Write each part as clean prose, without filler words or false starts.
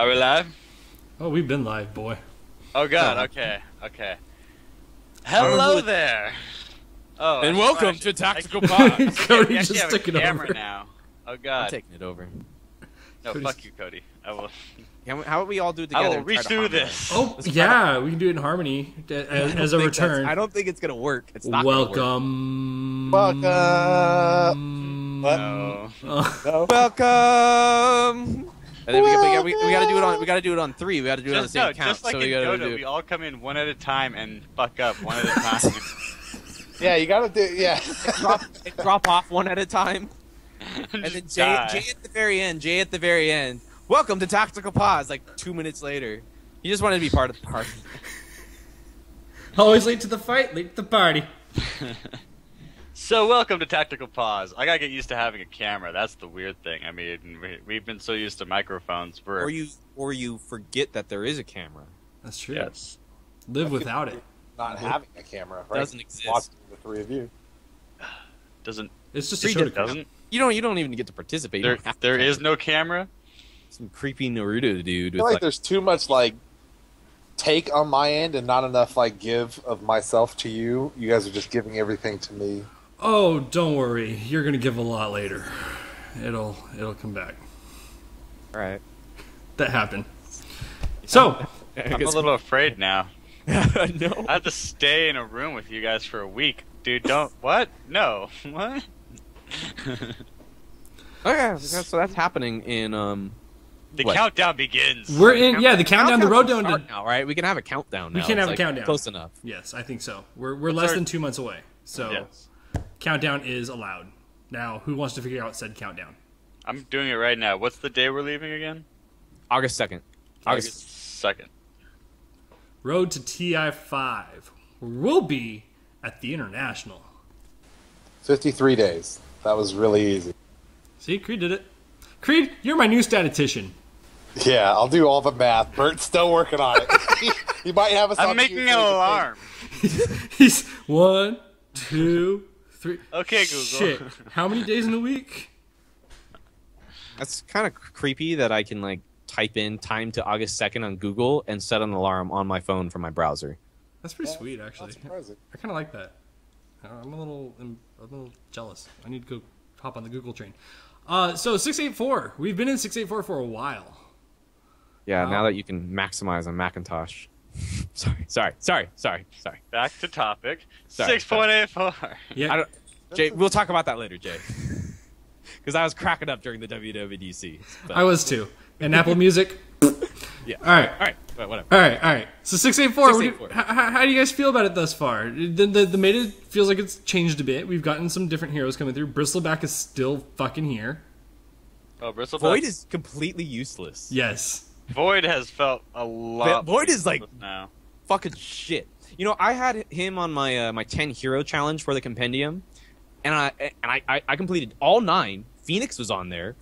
Are we live? Oh, we've been live, boy. Oh god, okay. Hello there! Oh, and welcome to Tactical Pod. Pod. Cody we just actually took it have a camera over. now. Oh god. I'm taking it over. No, Cody's- fuck you, Cody. I will. How about we all do it I together? will and try to redo harmonize? this. Oh, yeah, we can do it in harmony as a return. I don't think it's gonna work. It's not gonna work. Welcome. Welcome. What? No. No. Welcome. And then we gotta do it on. We gotta do it on 3. We gotta do it on the Just, same no, count. just like so in we gotta Dota, do. we all come in one at a time and fuck up one at a time. Yeah, you gotta do. Yeah. drop off one at a time. And then Jay at the very end. Jay at the very end. Welcome to Tactical Pause. Like 2 minutes later, he just wanted to be part of the party. Always late to the fight, late to the party. So welcome to Tactical Pause. I gotta get used to having a camera. That's the weird thing. I mean, we've been so used to microphones. Or you forget that there is a camera. That's true. Yes. Live without it. Not having a camera, right? Doesn't exist. Watching the three of you. Doesn't. It's just a show to Doesn't. You don't even get to participate. There is no camera. Some creepy Naruto dude. I feel like there's too much take on my end and not enough give of myself to you. You guys are just giving everything to me. Oh, don't worry. You're gonna give a lot later. It'll come back. All right. That happened. So, I'm a little afraid now. No. I have to stay in a room with you guys for a week. Dude, don't... What? No. What? Okay, so that's happening in The what? countdown begins. we're in. Yeah, the countdown. The road down to. now, right? We can have a countdown now. We can have It's, a countdown. Close enough. Yes, I think so. We're less our- than 2 months away. So Yes. countdown is allowed. Now, who wants to figure out said countdown? I'm doing it right now. What's the day we're leaving again? August 2nd. August 2nd. Road to TI5. We'll be at the International. 53 days. That was really easy. See, Creed did it. Creed, you're my new statistician. Yeah, I'll do all the math. Bert's still working on it. He might have us on I'm making Tuesday an to alarm. He's 1, 2, 3. Okay, Google. Shit. How many days in a week? That's kind of creepy that I can type in time to August 2nd on Google and set an alarm on my phone from my browser. That's pretty sweet, actually. Not surprising. I kind of like that. I'm a little jealous. I need to go hop on the Google train. So 684. We've been in 684 for a while. Yeah, Wow. now that you can maximize on Macintosh. Sorry. Back to topic. Sorry. 6.84. Yeah. Jay, we'll talk about that later, Jay. Because I was cracking up during the WWDC. But, I was too. And Apple Music. yeah. All right. But whatever. All right. So 684. 684. How do you guys feel about it thus far? The meta feels like it's changed a bit. We've gotten some different heroes coming through. Bristleback is still fucking here. Oh, Bristleback. Void is completely useless. Yes. Void has felt a lot. Void is now. fucking shit. You know, I had him on my my 10 hero challenge for the compendium, and I completed all 9. Phoenix was on there,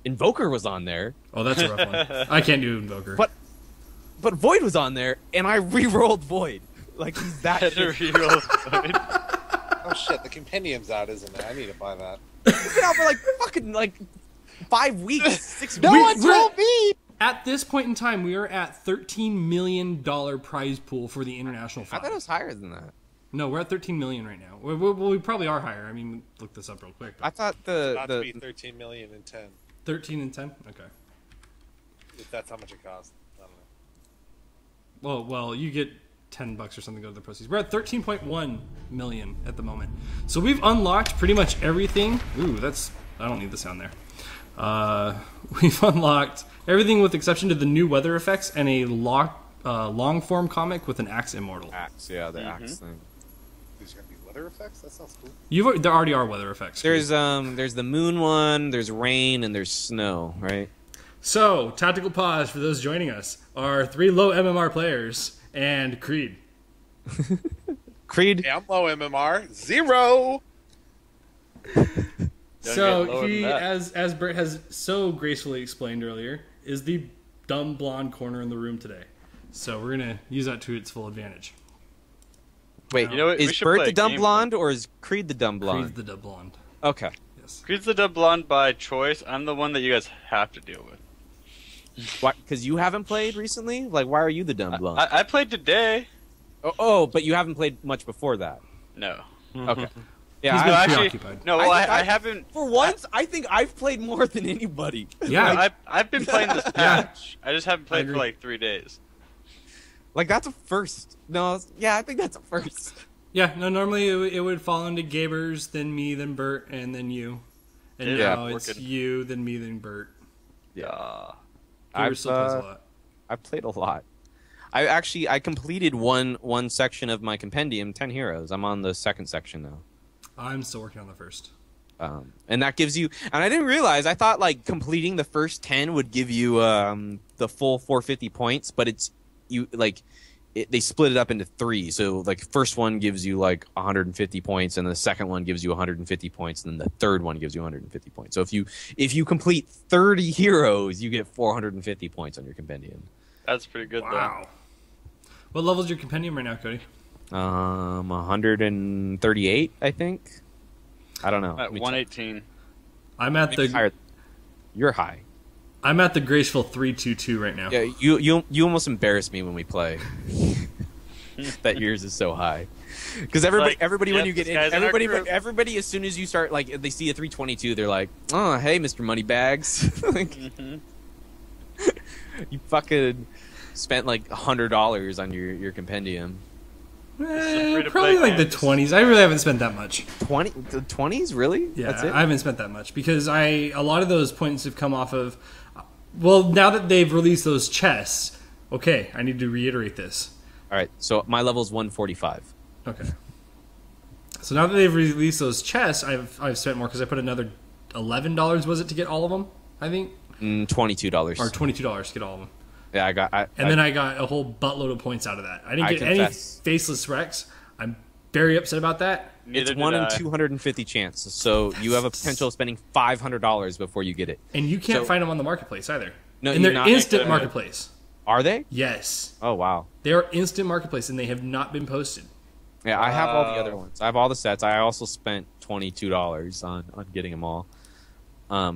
Invoker was on there, Oh, that's a rough one. I can't do Invoker. but Void was on there, and I re-rolled Void. He's that Better shit. heroes, Void. Oh shit, the compendium's out, isn't it? I need to buy that. It's been out for fucking 5 weeks, 6 No weeks. one told me! At this point in time, we are at $13 million prize pool for the International I 5. thought it was higher than that. No, we're at 13 million right now. We probably are higher. I mean, look this up real quick. I thought Not to the be 13 million and 10. 13 and 10? Okay. If that's how much it costs. I don't know. Well, you get $10 or something go to the proceeds. We're at 13.1 million at the moment. So we've unlocked pretty much everything. Ooh, I don't need the sound there. We've unlocked everything with exception to the new weather effects and a long form comic with an Axe Immortal. axe, yeah, the axe thing. There's gonna be weather effects? That sounds cool. There already are weather effects. There's the moon one, there's rain, and there's snow, right? So, tactical pause for those joining us are 3 low MMR players and Creed. Creed. Hey, I'm low MMR. 0! So get lower he, than that. as Bert has so gracefully explained earlier, is the dumb blonde corner in the room today. So we're gonna use that to its full advantage. Wait, You know what? We is should Bert play the a dumb game. blonde or is Creed the dumb blonde? Creed's the dumb blonde. Okay. Yes. Creed's the dumb blonde by choice. I'm the one that you guys have to deal with. What? Because you haven't played recently? Like, why are you the dumb blonde? I played today. But you haven't played much before that. No. Okay. He's Yeah, been actually, preoccupied. no. Well, I I haven't. for once, I think I've played more than anybody. Yeah. I've been playing this patch. I just haven't played for agree. like 3 days. Like, that's a first. No, yeah, I think that's a first. Yeah, no, normally it would fall into Gabers, then me, then Bert, and then you. And Yeah, now it's working. you, then me, then Bert. Yeah. Gaber still plays a lot. I've played a lot. I completed one section of my compendium, 10 heroes. I'm on the second section now. I'm still working on the first. And that gives you, and I didn't realize, I thought like completing the first 10 would give you the full 450 points, but they split it up into 3. So like first one gives you like 150 points, and the second one gives you 150 points, and then the third one gives you 150 points. So if you complete 30 heroes, you get 450 points on your compendium. That's pretty good Wow. What level is your compendium right now, Cody? 138, I think. I don't know. though. At 118. I'm at Maybe higher. You're high. I'm at the graceful 322 right now. Yeah, you almost embarrass me when we play. That yours is so high. Because everybody when you get in, everybody as soon as you start, like, if they see a 322, they're like, "Oh, hey, Mr. Moneybags." Like, you fucking spent like $100 on your compendium. Probably like the 20s. I really haven't spent that much. The 20s, really? Yeah, That's it. I haven't spent that much because a lot of those points have come off of. Well, now that they've released those chests, okay, I need to reiterate this. All right, so my level is 145. Okay. So now that they've released those chests, I've spent more because I put another $11. Was it to get all of them? I think. $22. Or $22 to get all of them. Yeah, Then I got a whole buttload of points out of that. I didn't get any confess. faceless Rex. I'm very upset about that. It's 1 in 250 chance, so you have a potential of spending $500 before you get it. And you can't find them on the marketplace either. No, and you're they're not. instant marketplace. Are they? Yes. Oh, wow. They are instant marketplace, and they have not been posted. Yeah, I have all the other ones. I have all the sets. I also spent $22 on getting them all.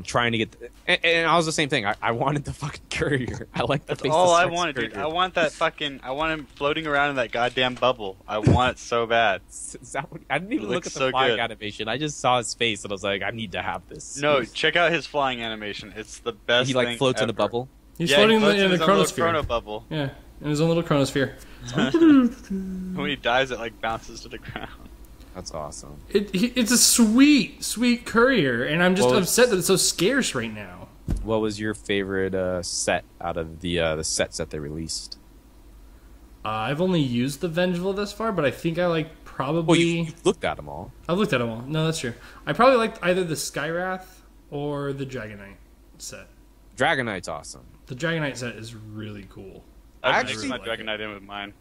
Trying to get... and I was the same thing. I wanted the fucking courier. I like the That's all I wanted, dude. I want that fucking... I want him floating around in that goddamn bubble. I want it so bad. I didn't even look at the so flying good. animation. I just saw his face, and I was like, I need to have this. No, check out his flying animation. It's the best He, like, thing floats in a ever. bubble. He's floating he floats in the his own little chronosphere. chrono bubble. Yeah, in his own little chronosphere. When he dies, it like bounces to the ground. That's awesome. It's a sweet, sweet courier, and I'm just Well, upset that it's so scarce right now. What was your favorite set out of the sets that they released? I've only used the Vengeful thus far, but I think I like probably... Well, you've looked at them all. I've looked at them all. No, that's true. I probably liked either the Skywrath or the Dragonite set. Dragon Knight's awesome. The Dragonite set is really cool. I actually actually my like Dragon Knight in with mine.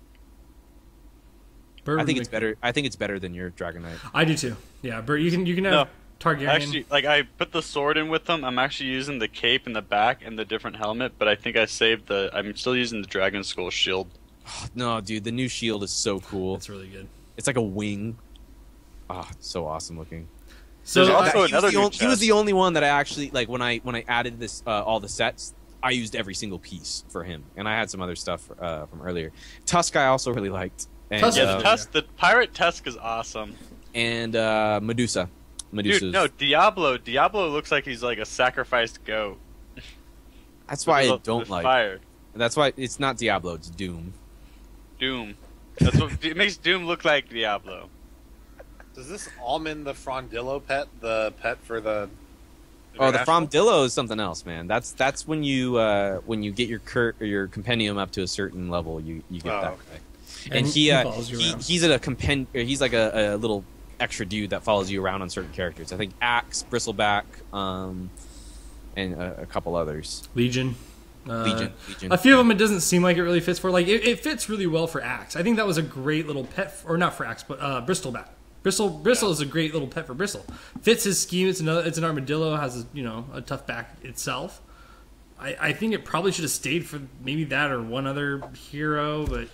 Bert I would think it's make- better. I think it's better than your Dragon Knight. I do too. Yeah, Bert, you can have No. Targaryen. Actually, like I put the sword in with them. I'm actually using the cape in the back and the different helmet, but I think I saved the. I'm still using the Dragon Skull shield. No, dude, the new shield is so cool. That's really good. It's like a wing. Ah, so awesome looking. So There's also He was another the new only- he was chest. the only one that I actually like when I added this all the sets. I used every single piece for him, and I had some other stuff from earlier. Tusk I also really liked, and Tusk- Yeah, the Tusk, the pirate Tusk is awesome. and Medusa. Dude, no, Diablo. Diablo looks like he's like a sacrificed goat. That's why I With don't like. fire. That's why it's not Diablo. It's Doom. Doom. That's what it makes Doom look like Diablo. Does this almond the Frondillo pet, the pet for the? Oh, the international? Fromdillo is something else, man. That's when you get your compendium up to a certain level, you get that okay. guy. And he follows you around. he's at a he's like a little extra dude that follows you around on certain characters. I think Axe, Bristleback, and a couple others. Legion. Legion. A few of them it doesn't seem like it really fits for. Like it fits really well for Axe. I think that was a great little pet, or not for Axe, but Bristleback. Bristle is a great little pet for Bristle. Fits his scheme. It's an armadillo. Has a tough back itself. I think it probably should have stayed for maybe that or one other hero, but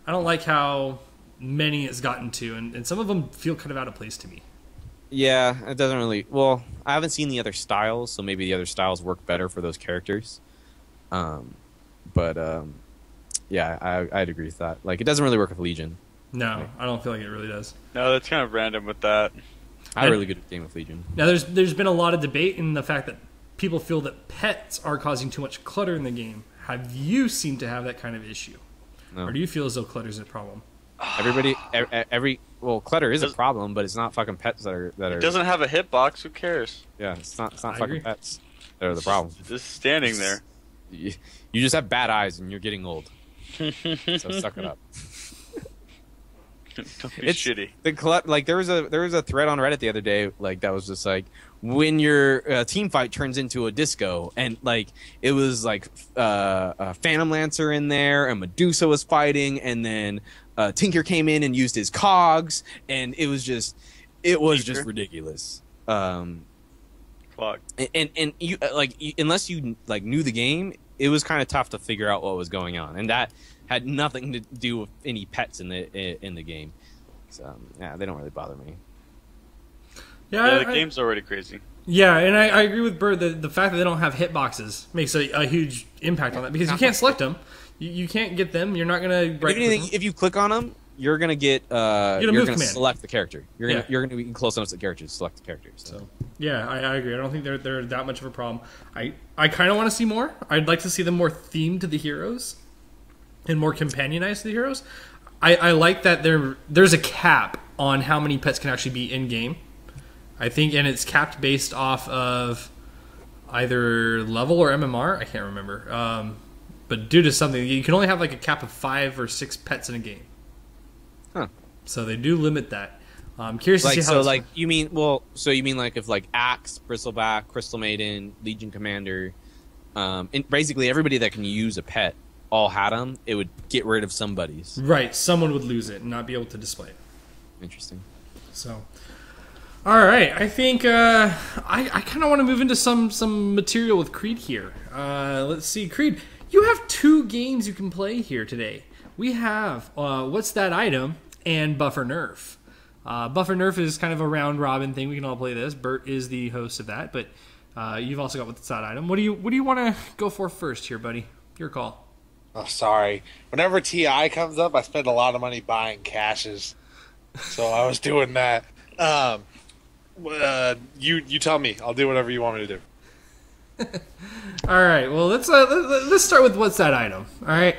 I don't like how many it's gotten to, and some of them feel kind of out of place to me. Yeah, it doesn't really. Well, I haven't seen the other styles, so maybe the other styles work better for those characters. But yeah, I'd agree with that. Like, it doesn't really work with Legion. No, I don't feel like it really does. No, that's kind of random with that. I had a really good game with Legion. Now, there's been a lot of debate in the fact that people feel that pets are causing too much clutter in the game. Have you seemed to have that kind of issue? No. Or do you feel as though clutter is a problem? Everybody, clutter is a problem, but it's not fucking pets that are. It doesn't have a hitbox. Who cares? Yeah, it's not I fucking agree. pets that are the problem. Just standing there. You just have bad eyes and you're getting old. So suck it up. Don't be It's shitty. like there was a thread on Reddit the other day like that was just like when your team fight turns into a disco, and like it was like a Phantom Lancer in there and Medusa was fighting, and then Tinker came in and used his cogs, and it was just ridiculous. Clock. And you unless you like knew the game, it was kind of tough to figure out what was going on, and that had nothing to do with any pets in the game. So yeah, they don't really bother me. Yeah, the game's already crazy. Yeah, and I agree with Bird that the fact that they don't have hitboxes makes a huge impact on that, because you can't select them. You can't get them. You're not gonna. If you click on them, you're gonna get. You're gonna select the character. You're gonna be close enough to the character to select the character. So yeah, I agree. I don't think they're that much of a problem. I kind of want to see more. I'd like to see them more themed to the heroes and more companionized to the heroes. I like that there's a cap on how many pets can actually be in game. I think, and it's capped based off of either level or MMR. I can't remember. But due to something, you can only have like a cap of 5 or 6 pets in a game. Huh. So they do limit that. I'm curious to see how. So like you mean like if like Axe, Bristleback, Crystal Maiden, Legion Commander, and basically everybody that can use a pet all had them, it would get rid of somebody's. Right, someone would lose it and not be able to display it. Interesting. So. All right, I think I kind of want to move into some material with Creed here. Let's see, Creed, you have 2 games you can play here today. We have What's That Item and Buffer Nerf. Buffer Nerf is kind of a round robin thing. We can all play this. Bert is the host of that, but you've also got What's That Item. What do you want to go for first here, buddy? Your call. Oh, sorry. Whenever TI comes up, I spend a lot of money buying caches, so I was doing that. You tell me. I'll do whatever you want me to do. All right. Well, let's start with What's That Item. All right.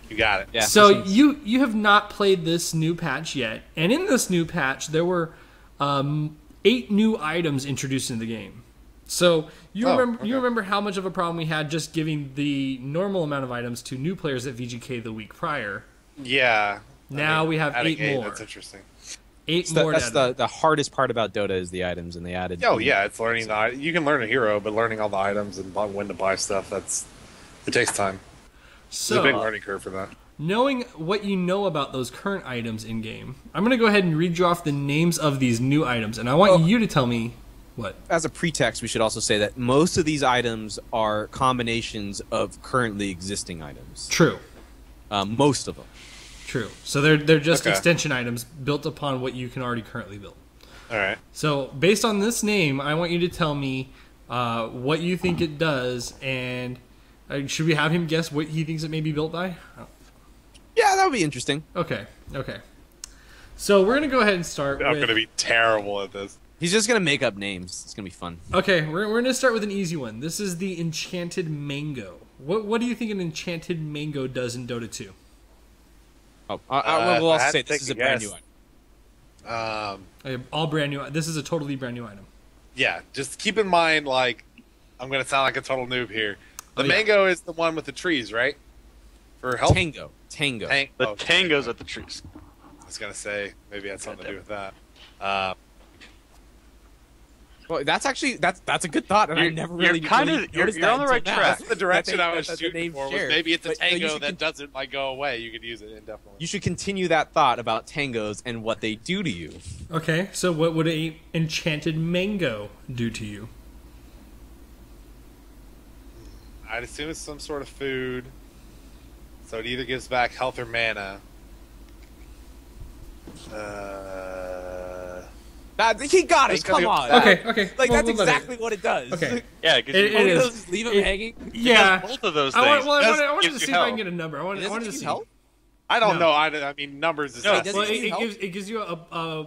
You got it. Yeah. So you have not played this new patch yet, and in this new patch there were 8 new items introduced in the game. So you remember how much of a problem we had just giving the normal amount of items to new players at VGK the week prior. Yeah. Now we have 8 more. That's interesting. 8 more. That's the hardest part about Dota is the items, and they added. Oh yeah, it's learning you can learn a hero, but learning all the items and when to buy stuff, it takes time. So There's a big learning curve for that. knowing what you know about those current items in game, I'm going to go ahead and read you off the names of these new items, and I want you to tell me what. As a pretext, we should also say that most of these items are combinations of currently existing items. True. Most of them. True. So they're just extension items built upon what you can already currently build. All right. So based on this name, I want you to tell me what you think it does, and should we have him guess what he thinks it may be built by? Yeah, that would be interesting. Okay. So we're going to go ahead and start I'm with... going to be terrible at this. He's just going to make up names. It's going to be fun. Okay, we're going to start with an easy one. This is the Enchanted Mango. What do you think an Enchanted Mango does in Dota 2? Oh, we'll also say this is a brand new item. All brand new. This is a totally brand new item. Yeah, just keep in mind, like, I'm going to sound like a total noob here. The mango is the one with the trees, right? For health? Tango. The tangos at the trees. I was going to say, maybe it had something to do with that. Well, that's a good thought, and I never really you're on the right track. That's the direction I was shooting for. Shared. Maybe it's a But tango that doesn't like go away. You could use it indefinitely. You should continue that thought about tangos and what they do to you. Okay, so what would an Enchanted Mango do to you? I'd assume it's some sort of food. So it either gives back health or mana. He got it. Just gonna Come go on. back. Okay. Like We'll that's let it- exactly what it does. Okay. Yeah, it gives It you is. both, Just leave him It- hanging. Yeah. both of those I, things. want, Does I wanted give to see you if I health. can get a number. I wanted Does it to give you see. health? I don't No. know. I mean, numbers is No. not. Does Well, it give you health? it gives you a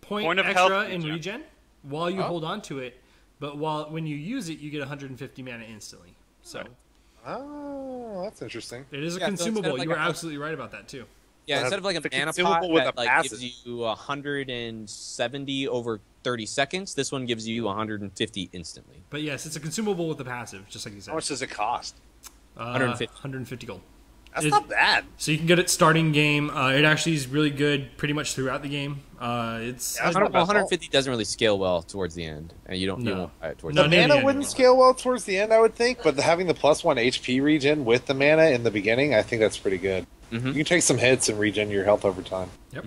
point of extra health in regen. regen while you Oh. hold on to it, but when you use it, you get 150 mana instantly. So Oh, that's interesting. it is a Yeah, so instead of consumable. like you were a- absolutely right about that too. Yeah, But instead of like a it's a mana consumable pot with that a like passive. gives you 170 over 30 seconds, this one gives you 150 instantly. But yes, it's a consumable with the passive, just like you said. How much does it cost? 150 gold. That's It- not bad. So you can get it starting game. It actually is really good pretty much throughout the game. It's Yeah, That's not bad at all. 150 doesn't really scale well towards the end, and you No. won't buy it towards No, The the end. near the mana end wouldn't you won't. scale well towards the end, I would think, but having the +1 HP regen with the mana in the beginning, I think that's pretty good. Mhm. You can take some hits and regen your health over time. Yep.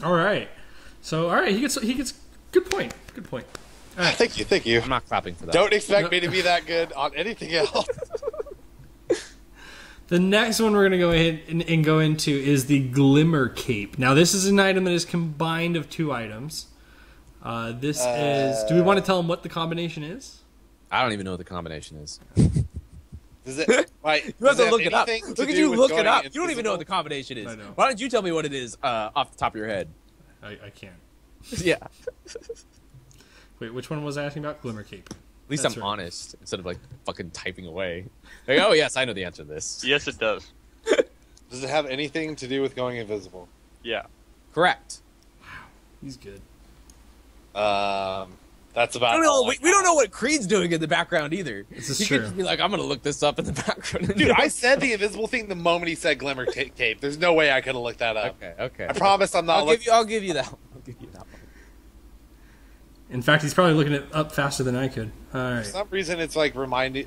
All right. So all right, he gets good point. Good point. All right. Thank you. I'm not clapping for that. Don't expect No. me to be that good on anything else. The next one we're going to go ahead and go into is the Glimmer Cape. Now, this is an item that is combined of two items. This is... Do we want to tell them what the combination is? I don't even know what the combination is. Does it? Like, You have does to look it up. anything to Look at do you with look it going up. You don't even know what the invisible? combination is. I know. Why don't you tell me what it is off the top of your head? I can't. Yeah. Wait, which one was I asking about? Glimmer Cape. At least That's I'm right. honest instead of like fucking typing away. Like, oh yes, I know the answer to this. Yes, it does. Does it have anything to do with going invisible? Yeah. Correct. He's good. That's about. I don't know. all We don't know what Creed's doing in the background either. This is He true. could just be like, I'm gonna look this up in the background. Dude, I said the invisible thing the moment he said Glimmer Cape. There's no way I could have looked that up. Okay. I promise I'm not. I'll give you that one. I'll give you that one. In fact, he's probably looking it up faster than I could. All For right. some reason, it's like reminds me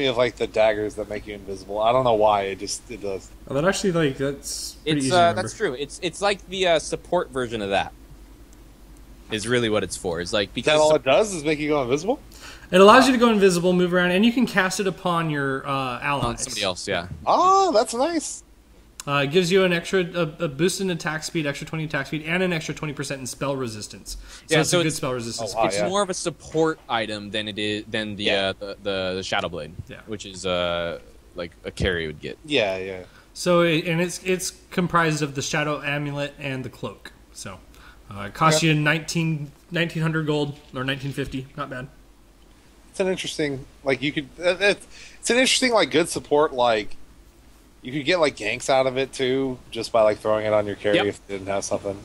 of like the daggers that make you invisible. I don't know why. It does. Well, that actually, that's pretty It's easy to remember. that's true. It's like the support version of that. Is really what it's for. It's like Is that all because it does? Is make you go invisible? It allows you to go invisible, move around, and you can cast it upon your allies. on somebody else, yeah. Oh, that's nice. It gives you an extra a boost in attack speed, extra 20 attack speed, and an extra 20% in spell resistance. So Yeah, it's so a good it's- spell resistance. Oh, wow. It's yeah. more of a support item than it is than the Yeah. the Shadow Blade, Yeah. which is like a carry would get. Yeah. So it's comprised of the Shadow Amulet and the Cloak. So it costs you 1900 gold or 1950. Not bad. It's an interesting. Like you could. It's an interesting like good support. Like you could get like ganks out of it too, just by like throwing it on your carry Yep. if it didn't have something.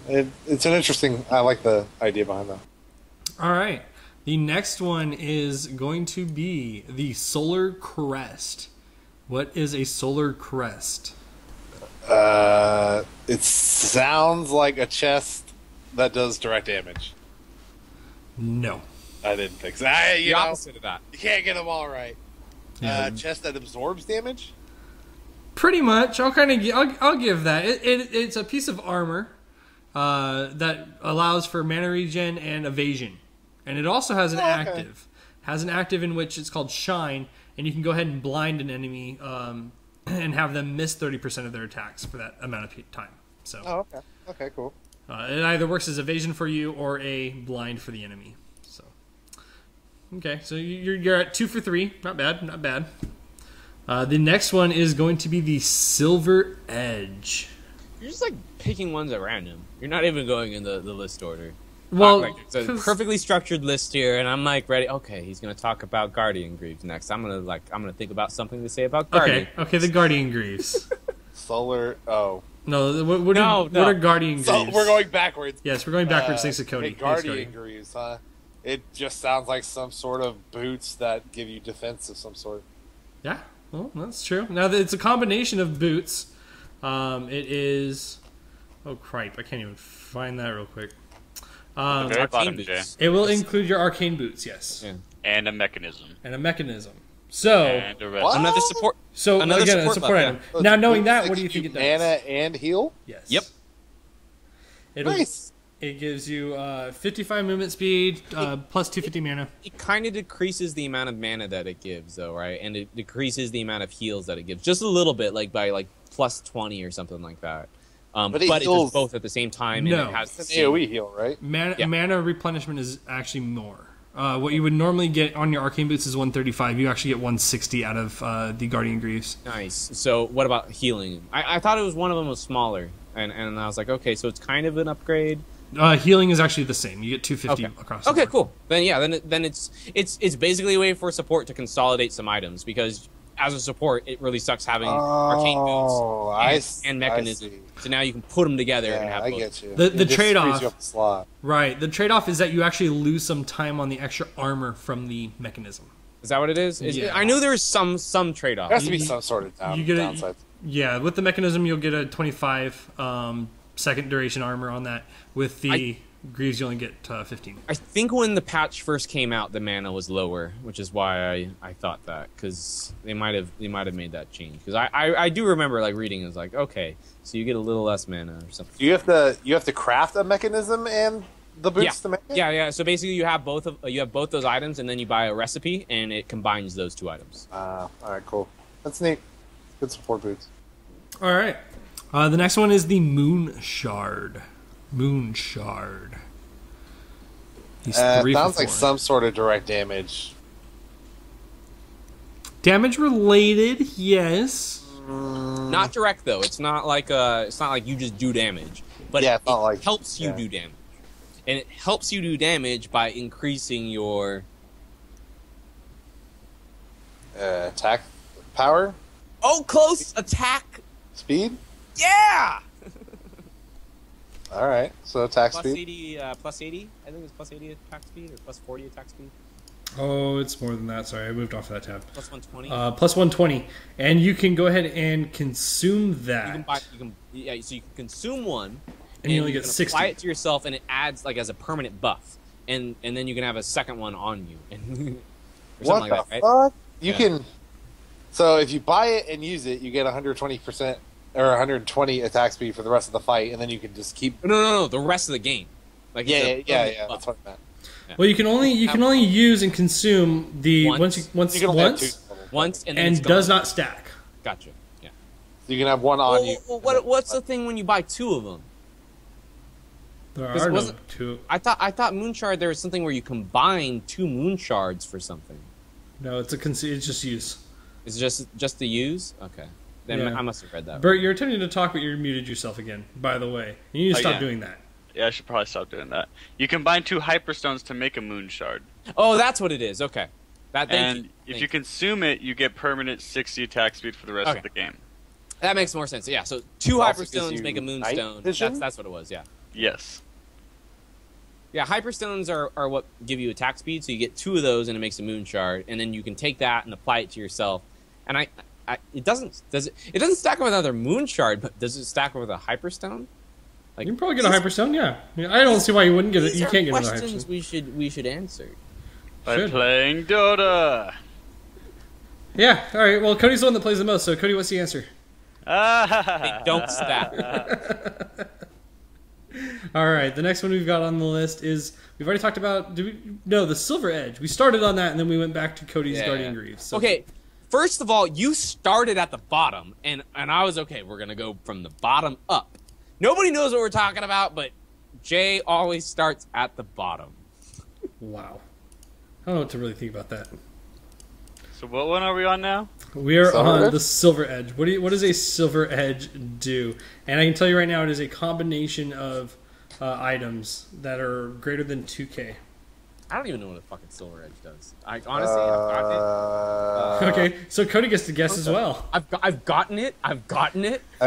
It's an interesting. I like the idea behind that. All right. The next one is going to be the Solar Crest. What is a Solar Crest? It sounds like a chest that does direct damage. No. I didn't think so. The You know, opposite of that. you can't get them all right. Yeah. Chest that absorbs damage. Pretty much. I'll give that. It's a piece of armor that allows for mana regen and evasion, and it also has an Oh, okay. active. Has an active in which it's called Shine, and you can go ahead and blind an enemy and have them miss 30% of their attacks for that amount of time. So Oh, okay. Okay, cool. it either works as evasion for you or a blind for the enemy. So okay, so you're at 2 for 3. Not bad. Not bad. The next one is going to be the Silver Edge. You're just like picking ones at random. You're not even going in the list order. Well, Like, it's a 'cause- perfectly structured list here, and I'm like ready. Okay, he's gonna talk about Guardian Greaves next. I'm gonna think about something to say about Guardian. Okay, the Guardian Greaves. Solar. Oh. No, what No, what are Guardian So Greaves? we're going backwards. Yes, we're going backwards. Thanks to Okay, Cody. Thanks, Guardian Cody. Greaves, huh? It just sounds like some sort of boots that give you defense of some sort. Yeah, well, that's true. Now it's a combination of boots. It is. Oh cripe! I can't even find that real quick. The very Arcane bottom, boots. Jay. It will include your arcane boots, yes, Yeah. And a mechanism. and a mechanism. So, And a rest. What? Another support. Another again, a support support buff, item. So Now, it's knowing boots that, that what do you give think it does? Mana and heal. Yes. Yep. It'll, Nice. It gives you 55 movement speed plus 250 mana. It kind of decreases the amount of mana that it gives, though, right? And it decreases the amount of heals that it gives, just a little bit, like by like plus 20 or something like that. But it it does heals- both at the same time. No. And it has It's the an same- AoE heal, right? Yeah. Mana replenishment is actually more. What you would normally get on your arcane boots is 135. You actually get 160 out of the Guardian Greaves. Nice. So what about healing? I thought it was one of them was smaller, and I was like, okay, so it's kind of an upgrade. Healing is actually the same. You get 250 Okay. across. The Okay, board. cool. Then yeah, then it's basically a way for support to consolidate some items, because as a support, it really sucks having arcane boots and mechanism. see. So now you can put them together and Yeah, have I both. get you. The It just trade-off- frees you up the slot. Right. The trade-off is that you actually lose some time on the extra armor from the mechanism. Is that what it is? Yeah. I knew there was some trade-off. There has to be some sort of you get a- downside. Yeah, with the mechanism, you'll get a 25 second duration armor on that. With the Greaves, you only get 15. I think when the patch first came out, the mana was lower, which is why I thought that, because they might have made that change. Because I do remember like reading, it was like, okay, so you get a little less mana or something. You have to craft a mechanism and the boots to make it. Yeah. So basically, you have both those items, and then you buy a recipe, and it combines those two items. All right, cool. That's neat. Good support boots. All right. The next one is the Moon Shard. Moon Shard. He's 3 for Sounds like 4. some sort of direct damage. Damage related, yes. Not direct though. It's not like you just do damage, but Yeah, it it's not like- helps you yeah. do damage, and it helps you do damage by increasing your Attack power, close attack. speed. Yeah. All right, so attack Plus speed. 80, plus 80. I think it's plus 80 attack speed or plus 40 attack speed. Oh, it's more than that. Sorry, I moved off of that tab. Plus 120. Plus 120. And you can go ahead and consume that. So you can consume one, And you only get can 60. apply it to yourself, and it adds like as a permanent buff, and then you can have a second one on you, or What something the like that, right? fuck? You Yeah. can. So if you buy it and use it, you get 120% or 120 attack speed for the rest of the fight, and then you can just keep. No. The rest of the game. Like Yeah. it's a permanent buff. That's what I meant. Well, you can only use and consume the Once. once You can only have two. Once and then and it's does gone. not stack. Gotcha. Yeah. You can have one on you. What's the thing when you buy two of them? There Because are it no wasn't- two. I thought Moonshard there was something where you combine two Moonshards for something. No, it's just use. It's just to use? Okay. Then Yeah. I must have read that. Bert, you're attempting to talk, but you're muted yourself again. By the way, you need to stop yeah. doing that. Yeah, I should probably stop doing that. You combine 2 hyperstones to make a moon shard. Oh, that's what it is. Okay. Thank And you. if Thank you consume it, you get permanent 60 attack speed for the rest Okay. of the game. That makes more sense. Yeah, so two It also gives hyperstones you make a night moonstone. vision? That's what it was. Yeah. Yes. Yeah, hyperstones are what give you attack speed, so you get 2 of those and it makes a moon shard, and then you can take that and apply it to yourself. And it doesn't stack with another moon shard, but does it stack with a hyperstone? Like, You can probably get a hyperstone, yeah. I don't see why you wouldn't get it. These You are can't get another questions hyperstone. we should answer. By Should. playing Dota. Yeah. All right. Well, Cody's the one that plays the most. So, Cody, what's the answer? They don't stack. All right. The next one we've got on the list is we've already talked about. The Silver Edge. We started on that, and then we went back to Cody's Yeah. Guardian Greaves. So, Okay, first of all, you started at the bottom, and I was okay. We're gonna go from the bottom up. Nobody knows what we're talking about, but Jay always starts at the bottom. Wow. I don't know what to really think about that. So what one are we on now? We are Silver on Edge? the Silver Edge. What does a Silver Edge do? And I can tell you right now, it is a combination of items that are greater than 2K. I don't even know what a fucking Silver Edge does. I honestly, I've gotten it. Okay, so Cody gets to guess as well. I've gotten it. I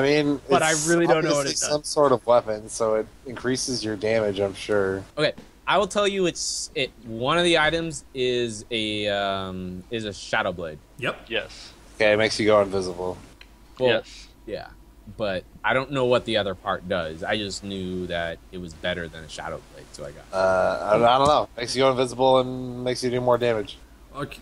mean, But I it's really don't know what obviously it does. some sort of weapon, so it increases your damage. I'm sure. Okay, I will tell you. One of the items is a shadow blade. Yep. Yes. Okay, it makes you go invisible. Well, Yes. Yeah, but I don't know what the other part does. I just knew that it was better than a shadow blade, so I got it. I don't know. Makes you go invisible and makes you do more damage. Okay.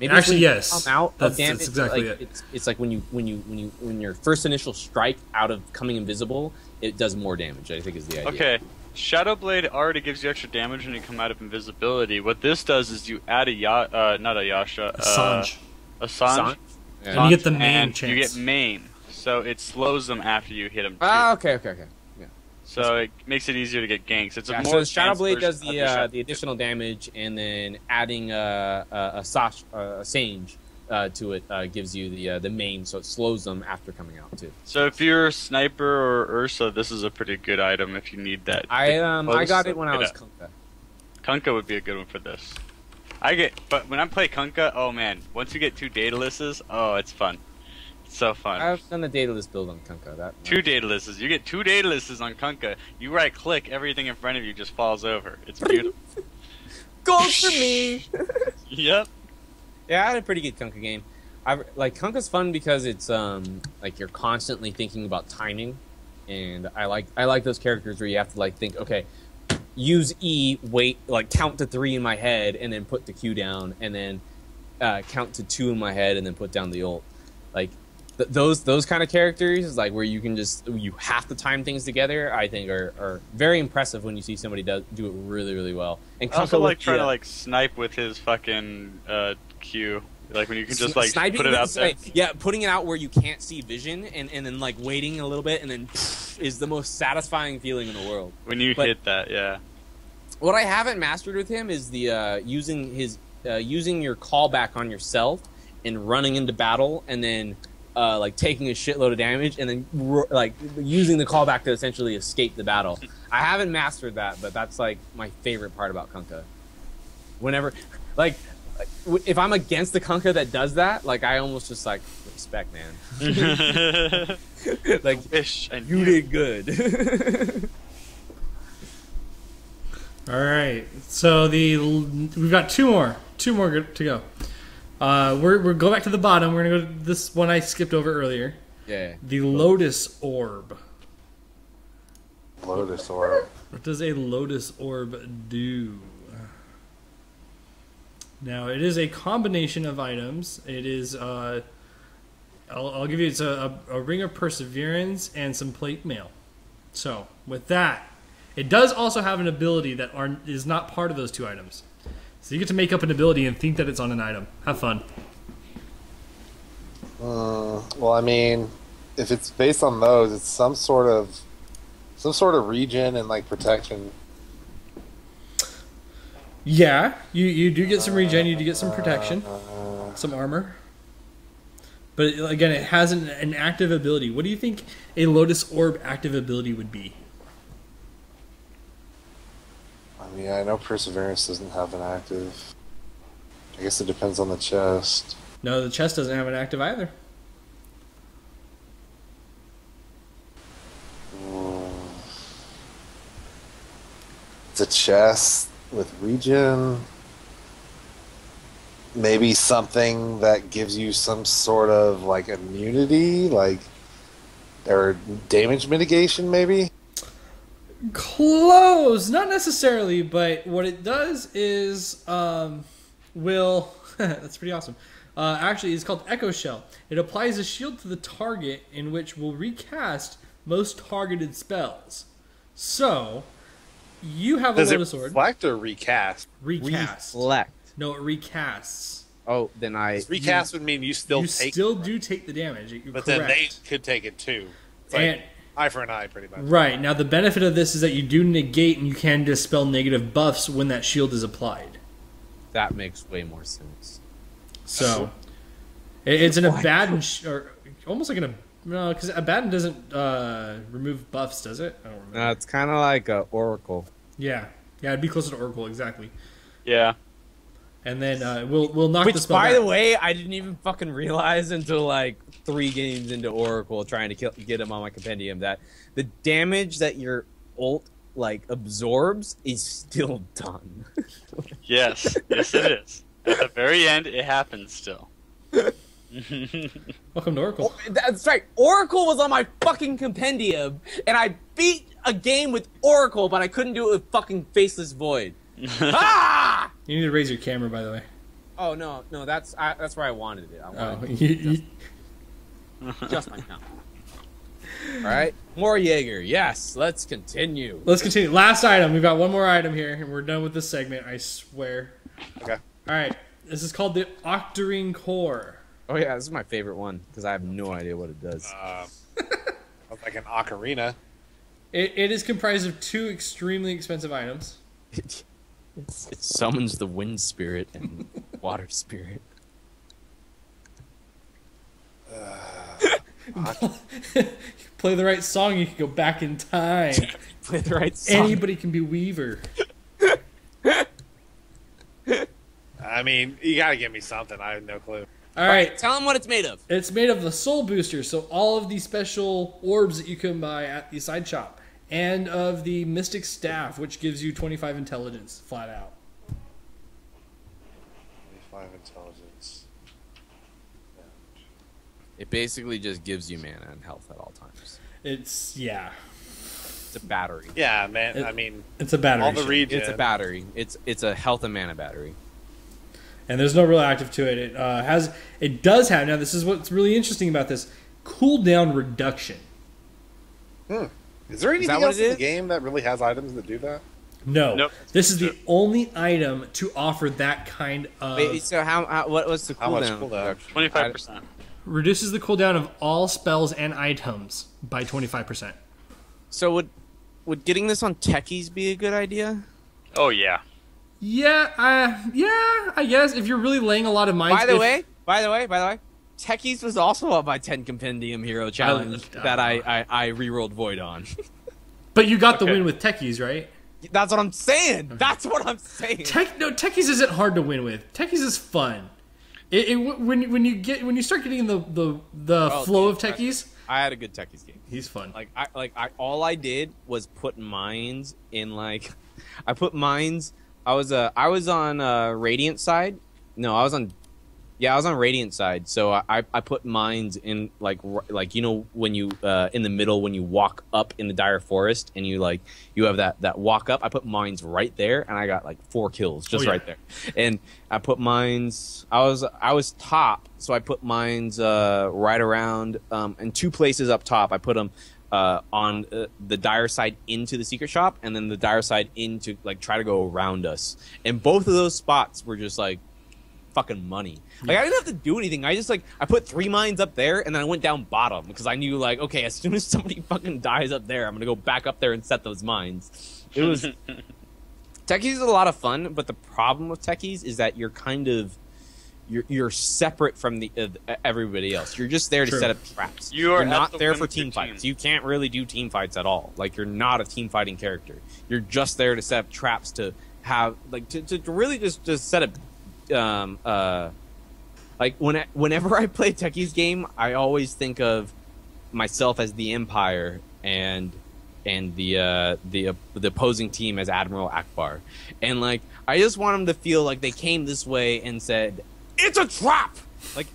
Maybe Actually, it's when you yes. come out That's of damage. exactly like, it. It's like when your first initial strike out of coming invisible, it does more damage. I think is the idea. Okay. Shadow Blade already gives you extra damage when you come out of invisibility. What this does is you add not a Yasha, Sanj. a Sanj. Sanj? And you get the main and chance. You get main. so it slows them after you hit them. Ah, okay. Yeah. So it makes it easier to get ganks. It's a Yeah, more so Shadow Blade does advanced version of the additional damage, and then adding a Sange to it gives you the main, so it slows them after coming out too. So if you're a sniper or Ursa, this is a pretty good item if you need that. I got it when I was Kunkka. Kunkka would be a good one for this. But when I play Kunkka, oh man, once you get 2 Daedalus, oh, it's fun. It's so fun. I've done the Daedalus build on Kunkka. 2 Daedalus. You get 2 Daedalus on Kunkka. You right click, everything in front of you just falls over. It's beautiful. Gold for me. Yep. Yeah, I had a pretty good Kunkka game. Kunkka's fun because it's like you're constantly thinking about timing, and I like those characters where you have to like think, okay, use E, wait, like count to 3 in my head, and then put the Q down, and then count to 2 in my head, and then put down the ult. Like those kind of characters, like where you have to time things together, I think are very impressive when you see somebody do it really, really well. And I also like trying to like snipe with his fucking Q. Like when you can just like put it out there. Yeah, putting it out where you can't see vision, and then like waiting a little bit, and then is the most satisfying feeling in the world. When you hit that, yeah. What I haven't mastered with him is the using your callback on yourself and running into battle, and then like taking a shitload of damage, and then like using the callback to essentially escape the battle. I haven't mastered that, but that's like my favorite part about Kunkka. Whenever, like if I'm against the Kunkka that does that, like I almost just like respect, man. Like you did good. All right, so we've got two more to go. We're go back to the bottom. We're gonna go to this one I skipped over earlier. Yeah. The Lotus Orb. Lotus Orb. What does a Lotus Orb do? Now it is a combination of items. It is I'll give you it's a Ring of Perseverance and some plate mail. So with that. It does also have an ability that is not part of those 2 items. So you get to make up an ability and think that it's on an item. Have fun. Well, I mean, if it's based on those, it's some sort of regen and like protection. Yeah, you do get some regen, you do get some protection, some armor. But again, it has an active ability. What do you think a Lotus Orb active ability would be? I mean, I know Perseverance doesn't have an active. I guess it depends on the chest. No, the chest doesn't have an active either. It's a chest with regen. Maybe something that gives you some sort of like immunity, like or damage mitigation, maybe. Close, not necessarily, but what it does is will that's pretty awesome. Actually, it's called Echo Shell. It applies a shield to the target, in which will recast most targeted spells. So you have a Lotus Orb. Does it reflect or recast? Recast. Reflect. No, it recasts. Oh, then Recast would mean you still do take the damage. But then they could take it too. It's like eye for an eye, pretty much. Right. Now, the benefit of this is that you do negate and you can dispel negative buffs when that shield is applied. That makes way more sense. So, it's an Abaddon, or almost like no, because Abaddon doesn't remove buffs, does it? I don't remember. No, it's kind of like a Oracle. Yeah, it'd be closer to Oracle, exactly. Yeah. And then we'll knock Which, the spell by back. the way, I didn't even fucking realize until like 3 games into Oracle trying to get him on my compendium that the damage that your ult like absorbs is still done. Yes, yes it is. At the very end, it happens still. Welcome to Oracle. That's right. Oracle was on my fucking compendium, and I beat a game with Oracle, but I couldn't do it with fucking Faceless Void. Ah! You need to raise your camera, by the way. Oh no, that's where I wanted it. I wanted just my count. All right, more Jaeger. Yes, let's continue. Let's continue. Last item. We've got one more item here, and we're done with this segment. I swear. Okay. All right. This is called the Octarine Core. Oh yeah, this is my favorite one because I have no idea what it does. Like an ocarina. It is comprised of 2 extremely expensive items. It summons the wind spirit and water spirit. Play the right song, you can go back in time. Play the right song. Anybody can be Weaver. I mean, you gotta give me something. I have no clue. All right. Tell them what it's made of. It's made of the Soul Booster, so all of the special orbs that you can buy at the side shop, and of the Mystic Staff, which gives you 25 intelligence, flat out. 25 intelligence. It basically just gives you mana and health at all times. It's It's a battery. Yeah, man. I mean, it's a battery. all the ship. regen. It's a battery. It's a health and mana battery. And there's no real active to it. It does have, now this is what's really interesting about this, cooldown reduction. Is there anything what else it in the is? game that really has items that do that? No. Nope. This is the only item to offer that kind of... Wait, so what was the cooldown? How much cooldown? reduction? 25%. reduces the cooldown of all spells and items by 25%. So would getting this on techies be a good idea? Oh yeah. Yeah, I guess if you're really laying a lot of mines... By the way, Techies was also on my 10 Compendium Hero Challenge that I rerolled Void on. But you got the win with Techies, right? That's what I'm saying. That's what I'm saying. Techies isn't hard to win with. Techies is fun. When you start getting the flow of Techies, I had a good Techies game. he's fun. All I did was put mines in I put mines. I was on Radiant side. No, I was on Radiant side. So I put mines in like when you in the middle when you walk up in the Dire Forest and you have that walk up. I put mines right there and I got 4 kills just right there. And I put mines. I was top, so I put mines right around in 2 places up top. I put them on the Dire side into the secret shop, and then the Dire side into try to go around us. And both of those spots were just fucking money. I didn't have to do anything. I just I put 3 mines up there, and then I went down bottom because I knew okay, as soon as somebody fucking dies up there, I'm gonna go back up there and set those mines. It was Techies is a lot of fun, but the problem with Techies is that you're you're separate from the everybody else. You're just there to set up traps. You're not there for team fights. You can't really do team fights at all. You're not a team fighting character. You're just there to set up traps to have to really just set up. Whenever I play Techies game, I always think of myself as the Empire and the opposing team as Admiral Akbar, and I just want them to feel like they came this way and said it's a trap,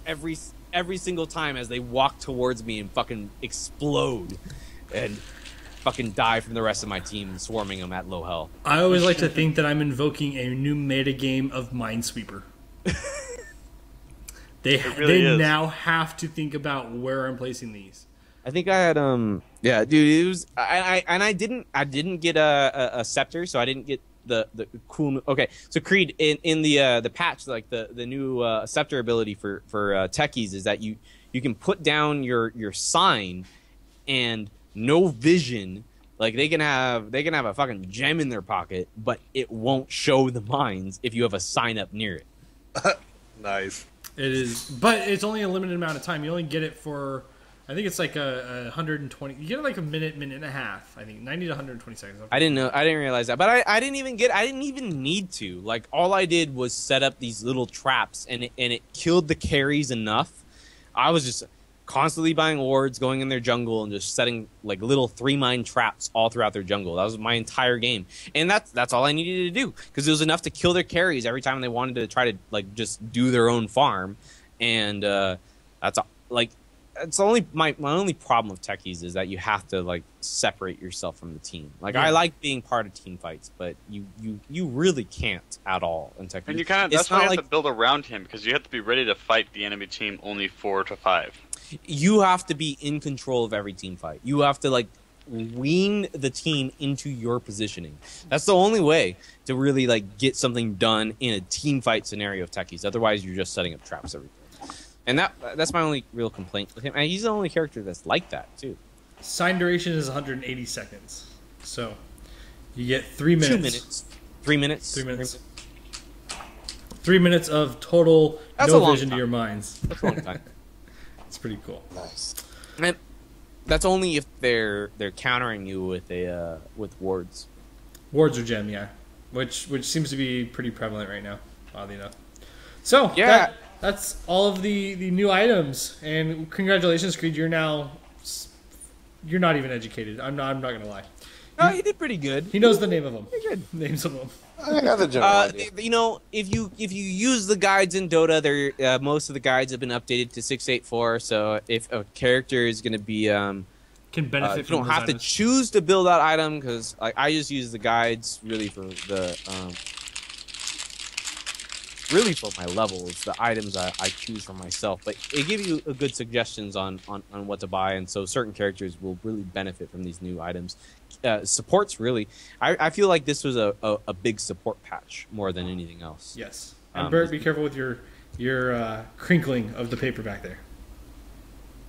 every single time as they walk towards me and fucking explode and fucking die from the rest of my team swarming them at low health. I always like to think that I'm invoking a new meta game of Minesweeper. They now have to think about where I'm placing these. I think I had yeah, dude, it was I didn't get a scepter, so I didn't get the cool. Okay, so Creed in the patch, the new scepter ability for techies is that you can put down your sign and no vision. They can have a fucking gem in their pocket, but it won't show the mines if you have a sign up near it. Nice. It is, but it's only a limited amount of time. You only get it for, I think it's a 120. You get it a minute and a half. I think 90 to 120 seconds. Okay. I didn't know. I didn't realize that, but I didn't even need to. All I did was set up these little traps, and it killed the carries enough. I was just constantly buying wards, going in their jungle, and just setting little 3-mine traps all throughout their jungle. That was my entire game, and that's all I needed to do because it was enough to kill their carries every time they wanted to try to just do their own farm, and that's it's only my only problem with techies is that you have to separate yourself from the team. I like being part of team fights, but you really can't at all in techies. And you that's why you have to build around him because you have to be ready to fight the enemy team only 4 to 5. You have to be in control of every team fight. You have to wean the team into your positioning. That's the only way to really get something done in a team fight scenario of techies. Otherwise, you're just setting up traps everywhere. And that's my only real complaint with him. And he's the only character that's like that too. Sign duration is 180 seconds. So you get 3 minutes. 2 minutes. 3 minutes. 3 minutes. 3 minutes of total no vision to your minds. That's a long time. It's pretty cool. Nice. And that's only if they're countering you with wards. Wards are gem, yeah, which seems to be pretty prevalent right now, oddly enough. So Yeah. that's all of the new items, and congratulations, Creed. You're not even educated. I'm not gonna lie. No, you did pretty good. He knows the name of them. Pretty good. Names of them. I got the general idea. You know, if you use the guides in Dota, most of the guides have been updated to 6.8.4. So if a character is going to be Can benefit you from don't those have to items. choose to build that item because I just use the guides really for the really for my levels, the items I choose for myself. But it gives you a good suggestions on what to buy, and so certain characters will really benefit from these new items. Supports really, I feel like this was a big support patch more than anything else. Yes. And Bert, be careful with your crinkling of the paper back there.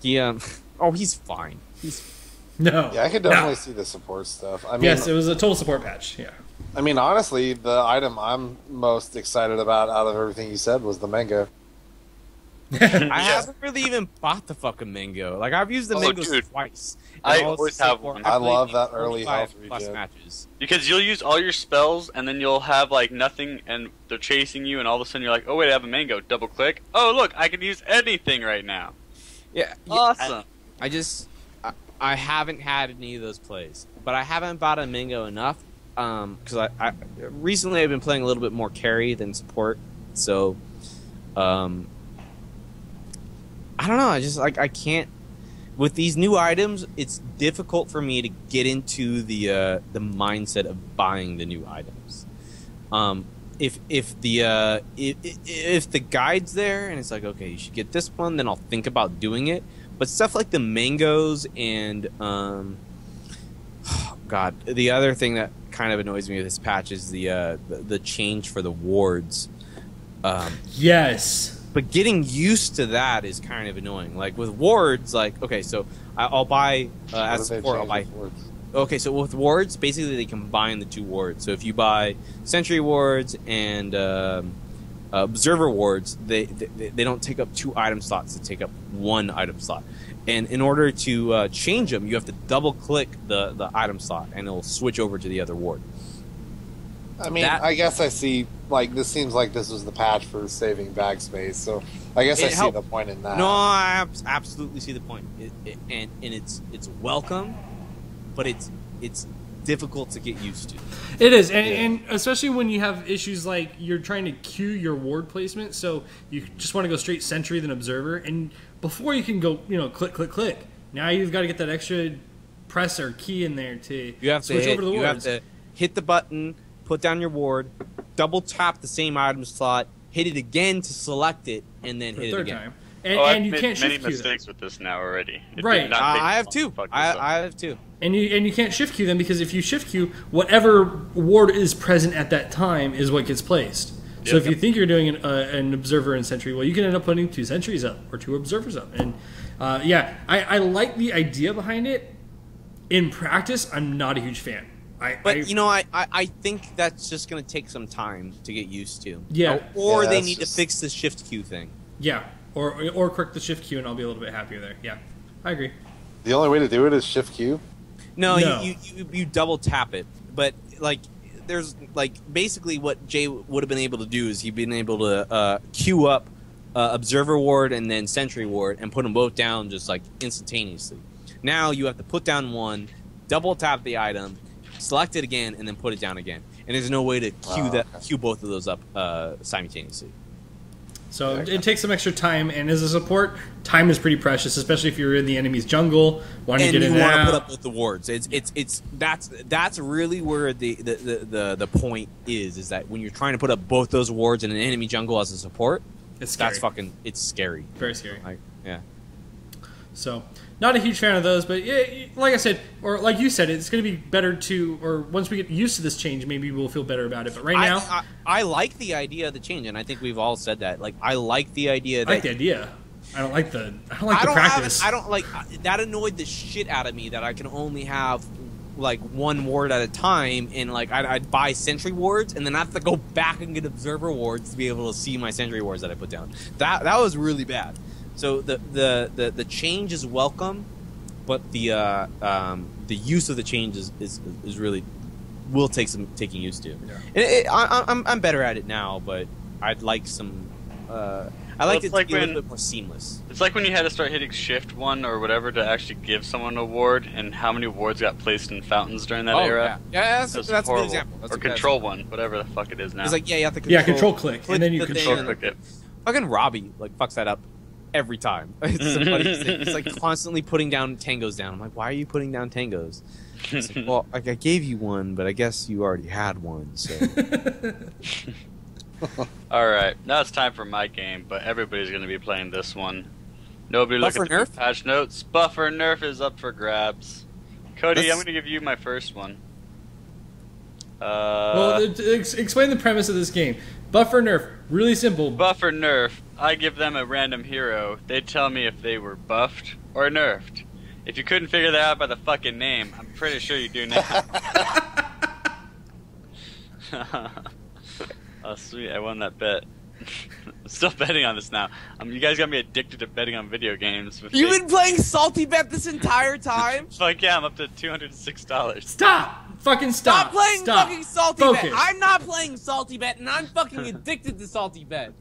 Yeah. Oh, he's fine. No. Yeah, I could definitely see the support stuff. I mean, Yes, it was a total support patch. Yeah. I mean, honestly, the item I'm most excited about out of everything you said was the mango. I haven't really even bought the fucking mango. Like I've used the mangoes dude. twice. I And always have one. I played love like that early 45 health plus regen. matches. Because you'll use all your spells, and then you'll have, like, nothing, and they're chasing you, and all of a sudden you're like, oh, wait, I have a mango. Double click. Oh, look, I can use anything right now. Yeah, Awesome. I haven't had any of those plays, but I haven't bought a mango enough because I recently I've been playing a little bit more carry than support, so I don't know. I just I can't with these new items. It's difficult for me to get into the mindset of buying the new items. If the guide's there and it's like, okay, you should get this one, then I'll think about doing it. But stuff like the mangoes and God, the other thing that kind of annoys me with this patch is the change for the wards. Yes. But getting used to that is kind of annoying. Like with wards, like okay, so I'll buy as support. I'll buy. Okay, so with wards, basically they combine the two wards. So if you buy sentry wards and observer wards, they don't take up 2 item slots; they take up 1 item slot. And in order to change them, you have to double click the item slot, and it'll switch over to the other ward. I mean, I guess I see. Like, this seems like this was the patch for saving bag space. So I guess I see the point in that. No, I absolutely see the point, and it's welcome, but it's difficult to get used to. It is, and especially when you have issues like you're trying to queue your ward placement, so you just want to go straight sentry then observer, and before you can go, click. Now you've got to get that extra press or key in there to switch over to the wards. You have to hit the button, put down your ward, double tap the same item slot, hit it again to select it, and then hit it again. Time. And, I've and you made can't many shift queue mistakes them. with this now already. It did Right. not take I have long two. to fuck this up. I have two. And you can't shift queue them because if you shift queue, whatever ward is present at that time is what gets placed. So if you think you're doing an observer and sentry, well, you can end up putting 2 sentries up or 2 observers up. And I like the idea behind it. In practice, I'm not a huge fan. I think that's just going to take some time to get used to. Yeah. Or Yeah, they that's need to just- fix the shift queue thing. Yeah, or correct the shift queue, and I'll be a little bit happier there. Yeah, I agree. The only way to do it is shift Q. No, No. You double tap it, but like there's like basically what Jay would have been able to do is he'd been able to queue up observer ward and then sentry ward and put them both down just like instantaneously. Now you have to put down one, double tap the item, select it again, and then put it down again. And there's no way to queue both of those up simultaneously. So it takes some extra time, and as a support, time is pretty precious, especially if you're in the enemy's jungle, wanting to get in and you and want to out. put up with the wards. That's really where the point is that when you're trying to put up both those wards in an enemy jungle as a support, It's scary. it's scary. Very scary. Yeah. So, not a huge fan of those, but yeah, like I said, or like you said, it's going to be better to, or once we get used to this change, maybe we'll feel better about it. But right now, I like the idea of the change, and I think we've all said that. Like, I like the idea that I like the idea. I don't like the practice. I don't like that. Annoyed the shit out of me that I can only have like one ward at a time, and like I'd buy sentry wards and then I have to go back and get observer wards to be able to see my sentry wards that I put down. That was really bad. So the change is welcome, but the use of the change is really will take some taking used to. Yeah. And I'm better at it now, but I'd like some. I like it to be a little bit more seamless. It's like when you had to start hitting shift 1 or whatever to actually give someone a ward, and how many wards got placed in fountains during that era. Yeah, that's a good example. Or control 1, whatever the fuck it is now. It's like, you have to control click, and then you control click it. Fucking Robbie fucks that up every time. It's the funniest thing. It's like constantly putting down tangos down. I'm like, why are you putting down tangos? It's like, well, I gave you one, but I guess you already had one, so... Alright, now it's time for my game, but everybody's going to be playing this one. Nobody look at the Nerf? patch notes. Buffer Nerf is up for grabs. Cody, I'm going to give you my first one. Well, explain the premise of this game. Buffer Nerf, really simple. Buffer Nerf. I give them a random hero. They tell me if they were buffed or nerfed. If you couldn't figure that out by the fucking name, I'm pretty sure you do now. Oh, sweet, I won that bet. I'm still betting on this now. You guys got me addicted to betting on video games. You've been playing Salty Bet this entire time? Fuck yeah, I'm up to $206. Stop! Fucking stop! Stop playing fucking Salty Focus. Bet! I'm not playing Salty Bet, and I'm fucking addicted to Salty Bet.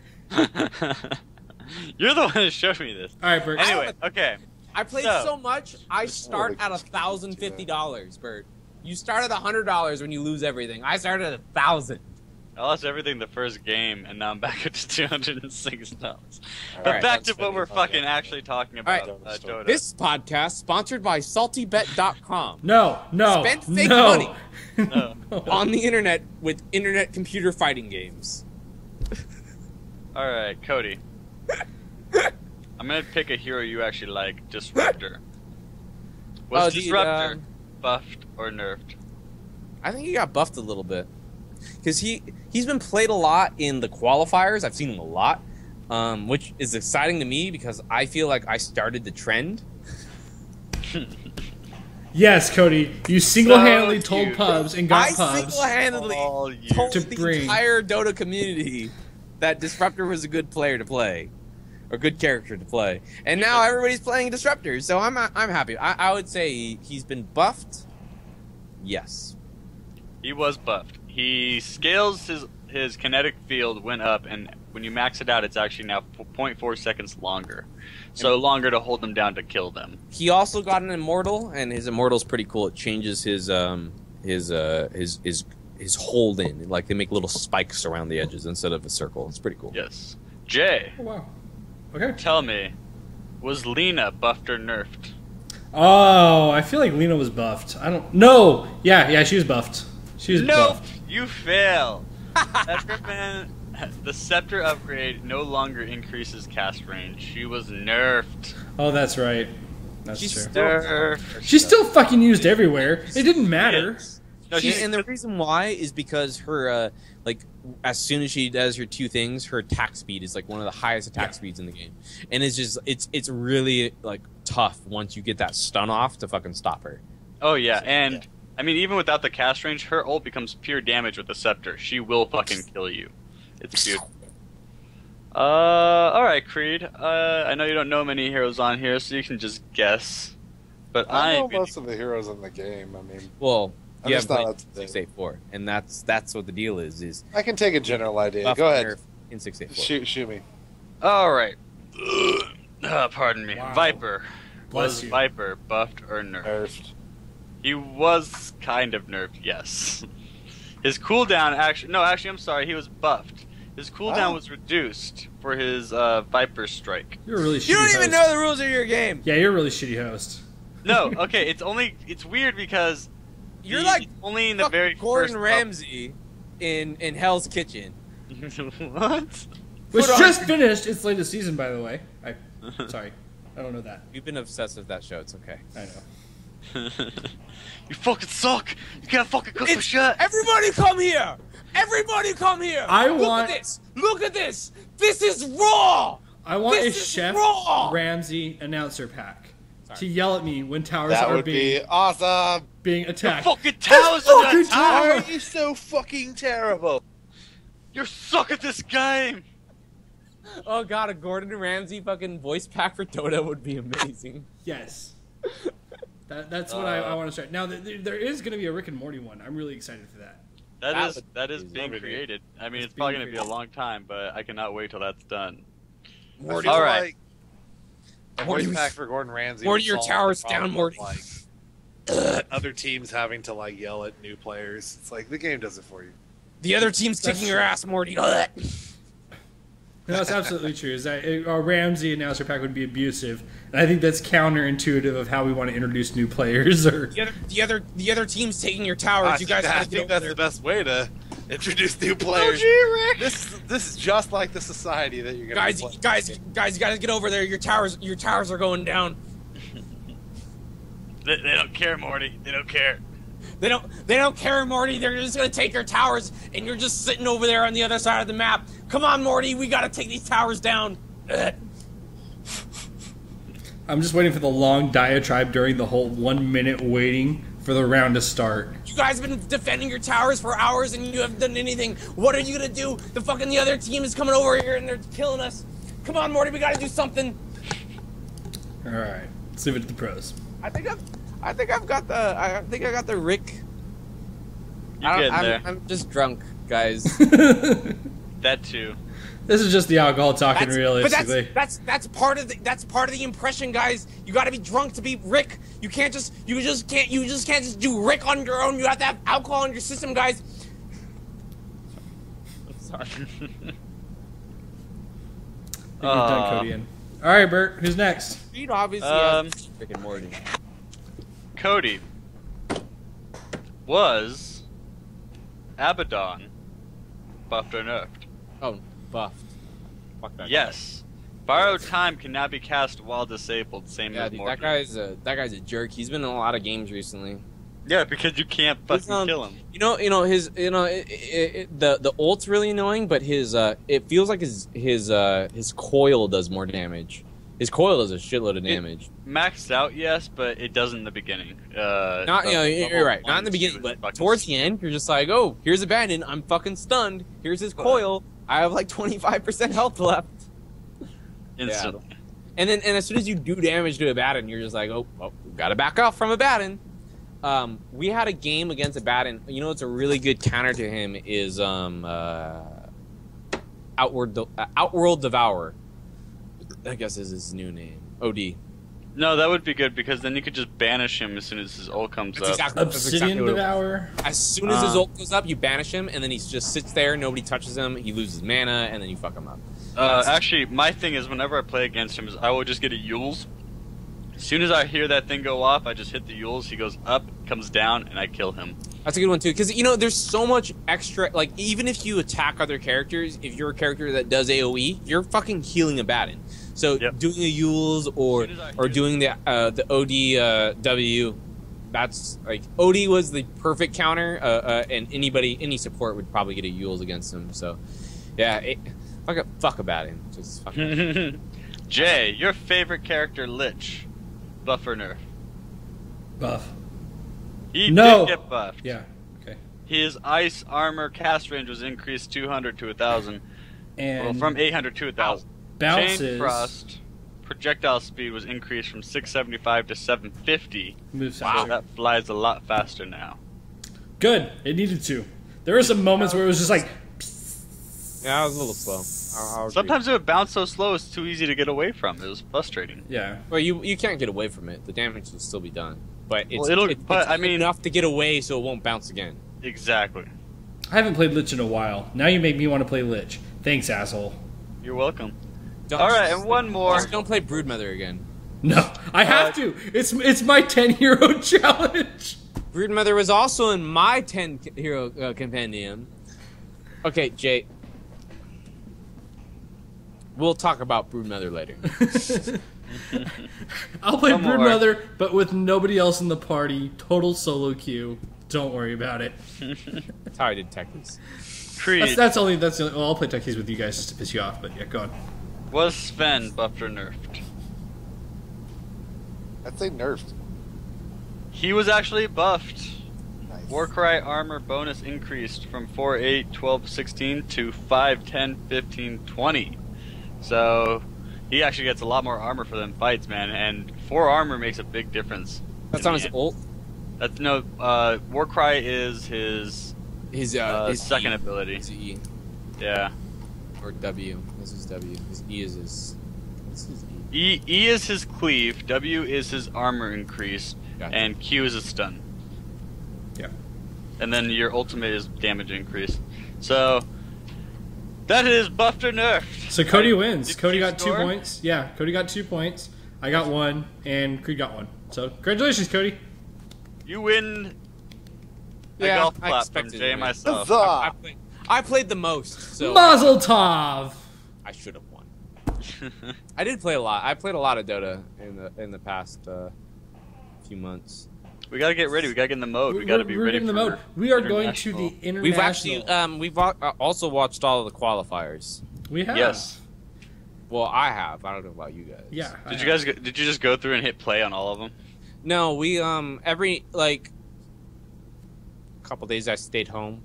You're the one who showed me this. Alright, Bert. Anyway, okay. I played so much, I start at $1,050, Bert. You start at $100 when you lose everything. I started at $1,000. I lost everything the first game, and now I'm back up to $206. But right, back to what we're fucking actually talking about, Dota. This podcast sponsored by SaltyBet.com. No. Spend fake money on the internet with internet computer fighting games. Alright, Cody. I'm gonna pick a hero you actually like, Disruptor. Was Disruptor buffed or nerfed? I think he got buffed a little bit. Because he's been played a lot in the qualifiers. I've seen him a lot, which is exciting to me because I feel like I started the trend. Yes, Cody, you single-handedly told pubs and got pubs. I single-handedly told to the bring entire Dota community that Disruptor was a good player to play, or good character to play, and now everybody's playing Disruptor. So I'm happy. I would say he's been buffed. Yes, he was buffed. He scales his kinetic field went up, and when you max it out, it's actually now 0.4 seconds longer. So longer to hold them down to kill them. He also got an immortal, and his immortal's pretty cool. It changes his hold in. Like they make little spikes around the edges instead of a circle. It's pretty cool. Yes. Jay. Oh, wow. Okay. Tell me, was Lena buffed or nerfed? Oh, I feel like Lena was buffed. I don't. No. Yeah, she was buffed. She was buffed. You fail. The scepter upgrade no longer increases cast range. She was nerfed. Oh, that's right. That's She's true. She's still fucking used everywhere. It didn't matter. No, and the reason why is because her as soon as she does her two things, her attack speed is like one of the highest attack speeds in the game, and it's just it's really like tough once you get that stun off to fucking stop her. Oh yeah, and I mean even without the cast range, her ult becomes pure damage with the scepter. She will fucking kill you. It's beautiful. Alright, Creed. I know you don't know many heroes on here, so you can just guess. But I know most of the heroes in the game. I mean, well, you have not 684, and that's what the deal is. I can take a general idea. Go ahead. In 684. Shoot me. Alright. Pardon me. Wow. Viper. Bless Was you. Viper buffed or nerfed? Nerfed. He was kind of nerfed, yes. His cooldown actually I'm sorry, he was buffed. His cooldown was reduced for his Viper strike. You're a really shitty You don't host. even know the rules of your game. Yeah, you're a really shitty host. No, okay, it's weird because You're like only in the very Gordon first Ramsay in Hell's Kitchen. What? Which just finished its latest season, by the way. Sorry, I don't know that. You've been obsessed with that show. It's okay. I know. You fucking suck! You can't fucking cook for shit! Everybody come here! Everybody come here! Look at this! Look at this! This is raw! I want a This is Chef wrong! Ramsey announcer pack to yell at me when towers That are would be awesome. being attacked. Fucking towers are fucking not tower. Why are you so fucking terrible? You suck at this game. Oh god, a Gordon Ramsay fucking voice pack for Dota would be amazing. Yes. That's what I want to start. Now, there is going to be a Rick and Morty one. I'm really excited for that. That is being created. I mean, it's probably going to be a long time, but I cannot wait till that's done. Morty, All right. like, a voice pack for Gordon Ramsay. Morty, would your solve tower's the problem down, Morty. of, Like, other teams having to like yell at new players. It's like the game does it for you. The other team's kicking your ass, Morty. No, that's absolutely true. Is that a Ramsey announcer pack would be abusive, and I think that's counterintuitive of how we want to introduce new players. Or The other team's taking your towers. You guys I gotta think get over that's there. the best way to introduce new players. Rick. This is just like the society that you're gonna be playing. Guys, you gotta get over there. Your towers are going down. They don't care, Morty. They don't care. They don't care, Morty. They're just gonna take your towers, and you're just sitting over there on the other side of the map. Come on, Morty, we gotta take these towers down. I'm just waiting for the long diatribe during the whole 1 minute waiting for the round to start. You guys have been defending your towers for hours, and you haven't done anything. What are you gonna do? The other team is coming over here, and they're killing us. Come on, Morty, we gotta do something. All right, let's leave it to the pros. I think I got the Rick. You're getting there. I'm just drunk, guys. That too. This is just the alcohol talking, realistically. But that's part of the impression, guys. You got to be drunk to be Rick. You just can't do Rick on your own. You have to have alcohol in your system, guys. I'm sorry. I think we've done Cody in. All right, Bert, who's next? Reed obviously has Rick and Morty. Cody was Abaddon buffed or nerfed? Oh, buffed. Fuck that. Yes. Borrowed time cannot be cast while disabled, same Yeah, as dude, Morty. that guy's a jerk. He's been in a lot of games recently. Yeah, because you can't fucking kill him. The ult's really annoying, but it feels like his coil does more damage. His coil does a shitload of damage. Maxed out, yes, but it doesn't in the beginning. You're right. Not in the beginning, but towards the end, you're just like, oh, here's Abandon. I'm fucking stunned. Here's his coil. I have like 25% health left. Instantly. Yeah. And as soon as you do damage to Abaddon, you're just like, oh, gotta back off from Abaddon. We had a game against Abaddon. You know, it's a really good counter to him is Outworld Devourer. I guess is his new name. OD. No, that would be good because then you could just banish him as soon as his ult comes up. Obsidian Devourer. As soon as his ult goes up, you banish him, and then he just sits there. Nobody touches him. He loses mana, and then you fuck him up. Actually, my thing is whenever I play against him, is I will just get a Yules. As soon as I hear that thing go off, I just hit the Yules. He goes up, comes down, and I kill him. That's a good one too, because there's so much extra. Like even if you attack other characters, if you're a character that does AOE, you're fucking healing Abaddon. So doing a Yules or doing the OD that's like OD was the perfect counter, and any support would probably get a Yules against him. So yeah, fuck Abaddon. Just fuck. Jay, your favorite character, Lich, buff or nerf? Buff. He did get buffed. Yeah. Okay. His ice armor cast range was increased 200 to 1,000. And from 800 to 1,000. Bounces. Chain frost projectile speed was increased from 675 to 750. Moves So faster. that flies a lot faster now. Good. It needed to. There were some moments where it was just like. Yeah, I was a little slow. I'll Sometimes it would bounce so slow it's too easy to get away from. It was frustrating. Yeah. Well, you can't get away from it. The damage will still be done, but it's I mean enough to get away so it won't bounce again. Exactly. I haven't played Lich in a while. Now you make me want to play Lich. Thanks, asshole. You're welcome. All right, and one more. Also, don't play Broodmother again. No, I have to. It's my 10-hero challenge. Broodmother was also in my 10-hero compendium. Okay, Jay. We'll talk about Broodmother later. I'll play One more. Broodmother, but with nobody else in the party. Total solo queue. Don't worry about it. That's how I did Techies. Creed. That's the only. Well, I'll play Techies with you guys just to piss you off. But yeah, go on. Was Sven buffed or nerfed? I'd say nerfed. He was actually buffed. Nice. Warcry armor bonus increased from 4, 8, 12, 16 to 5, 10, 15, 20. So he actually gets a lot more armor for them fights, man. And 4 armor makes a big difference. That's on his ult. That's no. Warcry is his second E. ability. His E Yeah. or W. This is W. His E is his. This is E. E is his cleave. W is his armor increase, Gotcha. and Q is his stun. Yeah. And then your ultimate is damage increase. So that is buffed or nerfed. So Cody Right? wins. Did Cody you got score? 2 points. Yeah, Cody got 2 points. I got 1, and Creed got 1. So congratulations, Cody. You win. A Yeah, golf I clap from expected Jay to and win. myself. Huzzah! I played the most, so Mazel tov. I should have won. I did play a lot. I played a lot of Dota in the past few months. We gotta get ready. We gotta get in the mode. We gotta be We're ready in the for mode. We are going to the international. international. We've also watched all of the qualifiers. We have. Yes. Well, I have. I don't know about you guys. Yeah. I Did you have. guys? Did you just go through and hit play on all of them? No, we every couple days I stayed home.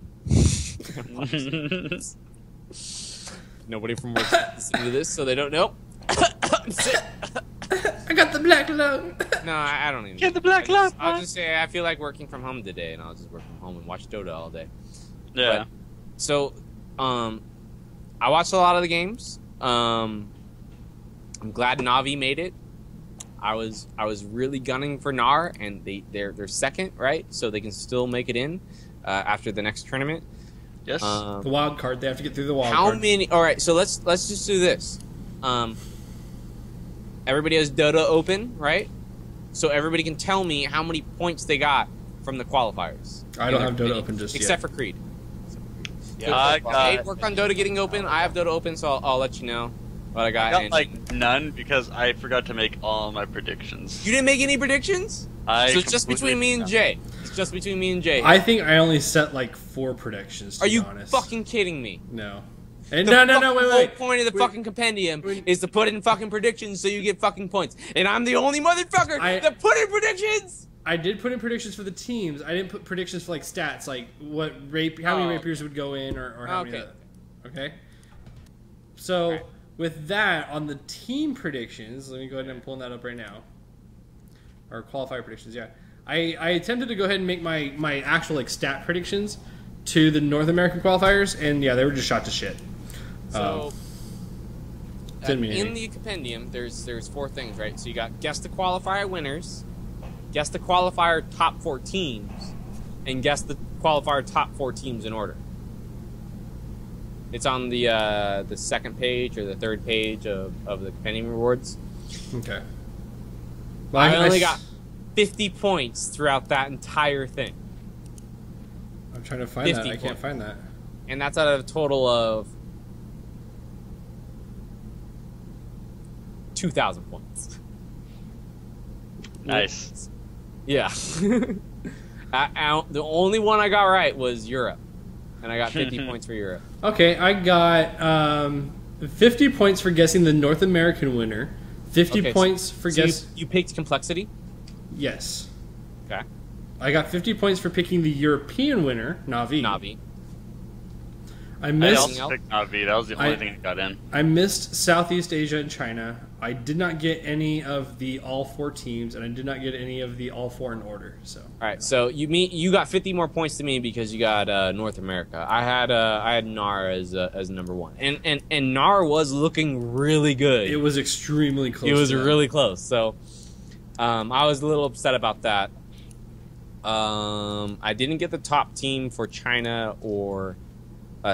Nobody from work listening to this, so they don't know. I'm sick. I got the black lung. No, I don't even. Get the black I'll lung. just say I feel like working from home today, and I'll just work from home and watch Dota all day. Yeah. So, I watched a lot of the games. I'm glad Navi made it. I was really gunning for Nar, and they're second, right? So they can still make it in after the next tournament. Yes. The wild card. They have to get through the wild How card. many? All right, so let's just do this. Everybody has Dota open, right? So everybody can tell me how many points they got from the qualifiers. I don't have Dota open just except yet. for Creed. Yeah, I Hey, got, work on Dota getting open. I have Dota open, so I'll let you know what I got. I got And like none because I forgot to make all my predictions. you didn't make any predictions, I so it's just between me and Jay. It's just between me and Jay. I think I only set like 4 predictions. To Are you be honest. fucking kidding me? No. And The no, fucking wait. whole point of the Wait. fucking compendium is to put in fucking predictions so you get fucking points. And I'm the only motherfucker that put in predictions. I did put in predictions for the teams. I didn't put predictions for like stats, like what how many rapiers would go in, or how many. Okay. So Right. with that on the team predictions, let me go ahead and pull that up right now. Or qualifier predictions, yeah. I attempted to go ahead and make my actual like stat predictions to the North American qualifiers, and yeah, they were just shot to shit. So didn't mean in anything. the compendium, there's 4 things, right? So you got guess the qualifier winners, guess the qualifier top 4 teams, and guess the qualifier top 4 teams in order. It's on the second page or the third page of the compendium rewards. Okay. Well, I only got 50 points throughout that entire thing, I'm trying to find that. 50 I can't points. find that. and that's out of a total of 2,000 points. Nice. Yeah. The only one I got right was Europe, and I got 50 points for Europe. Okay, I got 50 points for guessing the North American winner. 50 Okay, points for So guess. you picked complexity. Yes. Okay. I got 50 points for picking the European winner, Navi. Navi. I I missed. also picked Navi. That was the only thing I got in. I missed Southeast Asia and China. I did not get any of the all 4 teams, and I did not get any of the all 4 in order. So. All right. So you got 50 more points to me because you got North America. I had NAR as number 1, and NAR was looking really good. It was extremely close. It was to that. really close. So I was a little upset about that. I didn't get the top team for China or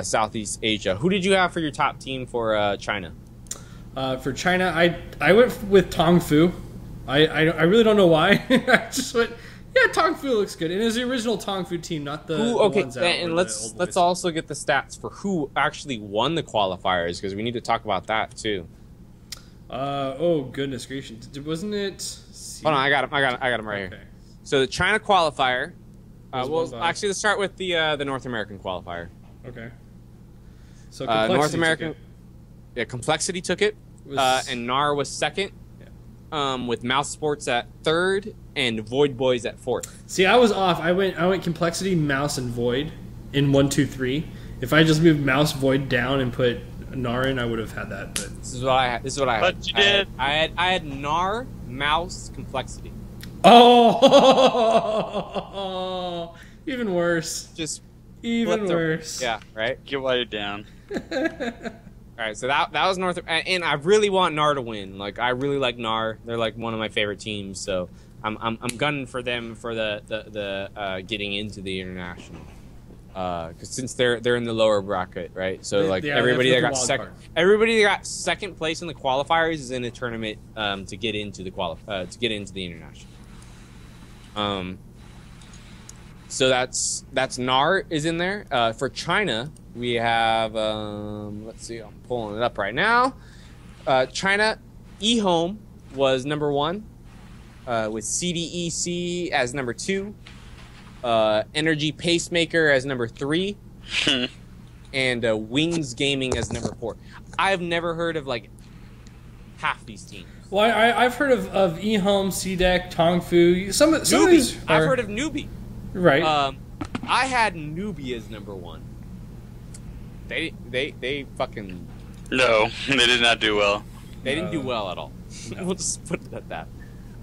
Southeast Asia. Who did you have for your top team for China? For China, I went with Tong Fu. I really don't know why. I just went, yeah, Tong Fu looks good. And it was the original Tong Fu team, not the Okay, ones out and or let's the old let's boys. also get the stats for who actually won the qualifiers because we need to talk about that too. Oh goodness gracious! Wasn't it? Hold on, I got him right Okay. here. So the China qualifier. Was Well, one by- actually, let's start with the North American qualifier. Okay. So North Complexity American. took Yeah, complexity took it. and Nar was second. With Mouse Sports at third and Void Boys at fourth. See, I was off. I went Complexity, Mouse, and Void in 1, 2, 3. If I just moved Mouse, Void down and put Nar in, I would have had that. But This is what I had. But you did. I had Nar, Mouse, Complexity. oh, even worse. Just Even worse. Yeah, right. Get why you're down. All right, so that was North, and I really want Nar to win. Like, I really like Nar. They're like one of my favorite teams. So I'm gunning for them for the getting into the international. Because since they're in the lower bracket, right? So like everybody that got second place in the qualifiers is in a tournament to get into the international. So that's Nar is in there. For China, we have let's see, I'm pulling it up right now. China, eHome was number 1, with CDEC as number 2, Energy Pacemaker as number 3, and Wings Gaming as number 4. I've never heard of like half these teams. Well, I've heard of eHome, CDEC, Tongfu. Some of these are... I've heard of Newbie. Right. I had Newbie as number 1. They fucking... No, they did not do well. They didn't do well at all. No. We'll just put it at that.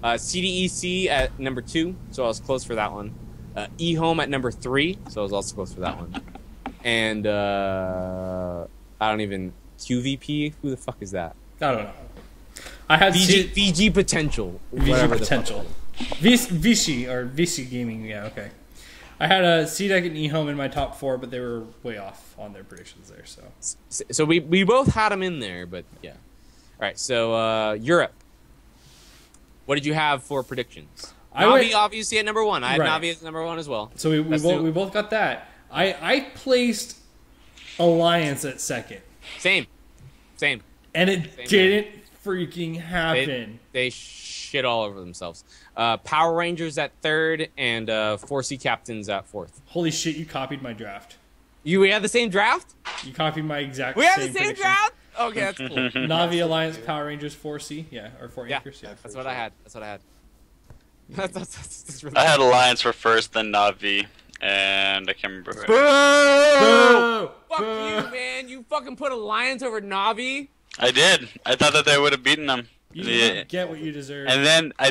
CDEC at number 2, so I was close for that one. eHome at number 3, so I was also close for that one. And I don't even... QVP? Who the fuck is that? I don't know. I had VG Potential. VG Potential. VC or VC Gaming. Yeah, okay. I had a CDEC and eHome in my top 4, but they were way off on their predictions there. So we both had them in there, but yeah. All right, so Europe. What did you have for predictions? Navi obviously at number 1. I had Navi at number 1 as well. So we both got that. I placed Alliance at second. Same. And it didn't freaking happen. They shit all over themselves. Power Rangers at third and 4C Captains at fourth. Holy shit, you copied my draft. We had the same draft? You copied my exact We same had the same prediction. draft? Okay, that's cool. Navi, Alliance, Power Rangers, 4C. Yeah, or 4 Yeah, Anchors. Yeah, that's what I had. That's really I had Alliance for first, then Navi, and I can't remember. Boo! Fuck you, man. You fucking put Alliance over Navi? I did. I thought that they would have beaten them. You didn't get what you deserve. And then I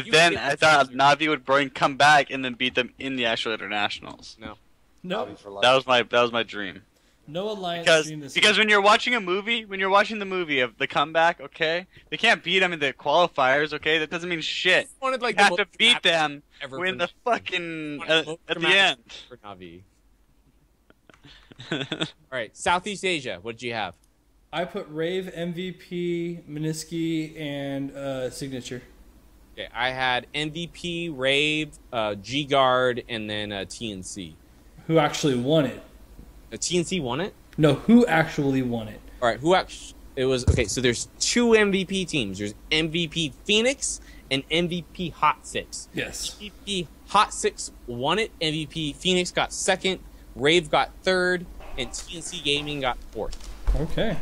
thought Navi would come back and then beat them in the actual internationals. No. That was my dream. No Alliance because when you're watching a movie, when you're watching the movie of the comeback, okay, they can't beat them in the qualifiers, okay. That doesn't mean shit. You have to beat them when the fucking at the end. For Navi. All right, Southeast Asia. What did you have? I put Rave, MVP, Minisky, and Signature. Okay, I had MVP, Rave, G-Guard, and then TNC. Who actually won it? TNC won it? No, who actually won it? All right, who actually? It was okay. So there's 2 MVP teams. There's MVP Phoenix and MVP Hot 6. Yes. MVP Hot 6 won it. MVP Phoenix got second. Rave got third, and TNC Gaming got fourth. Okay.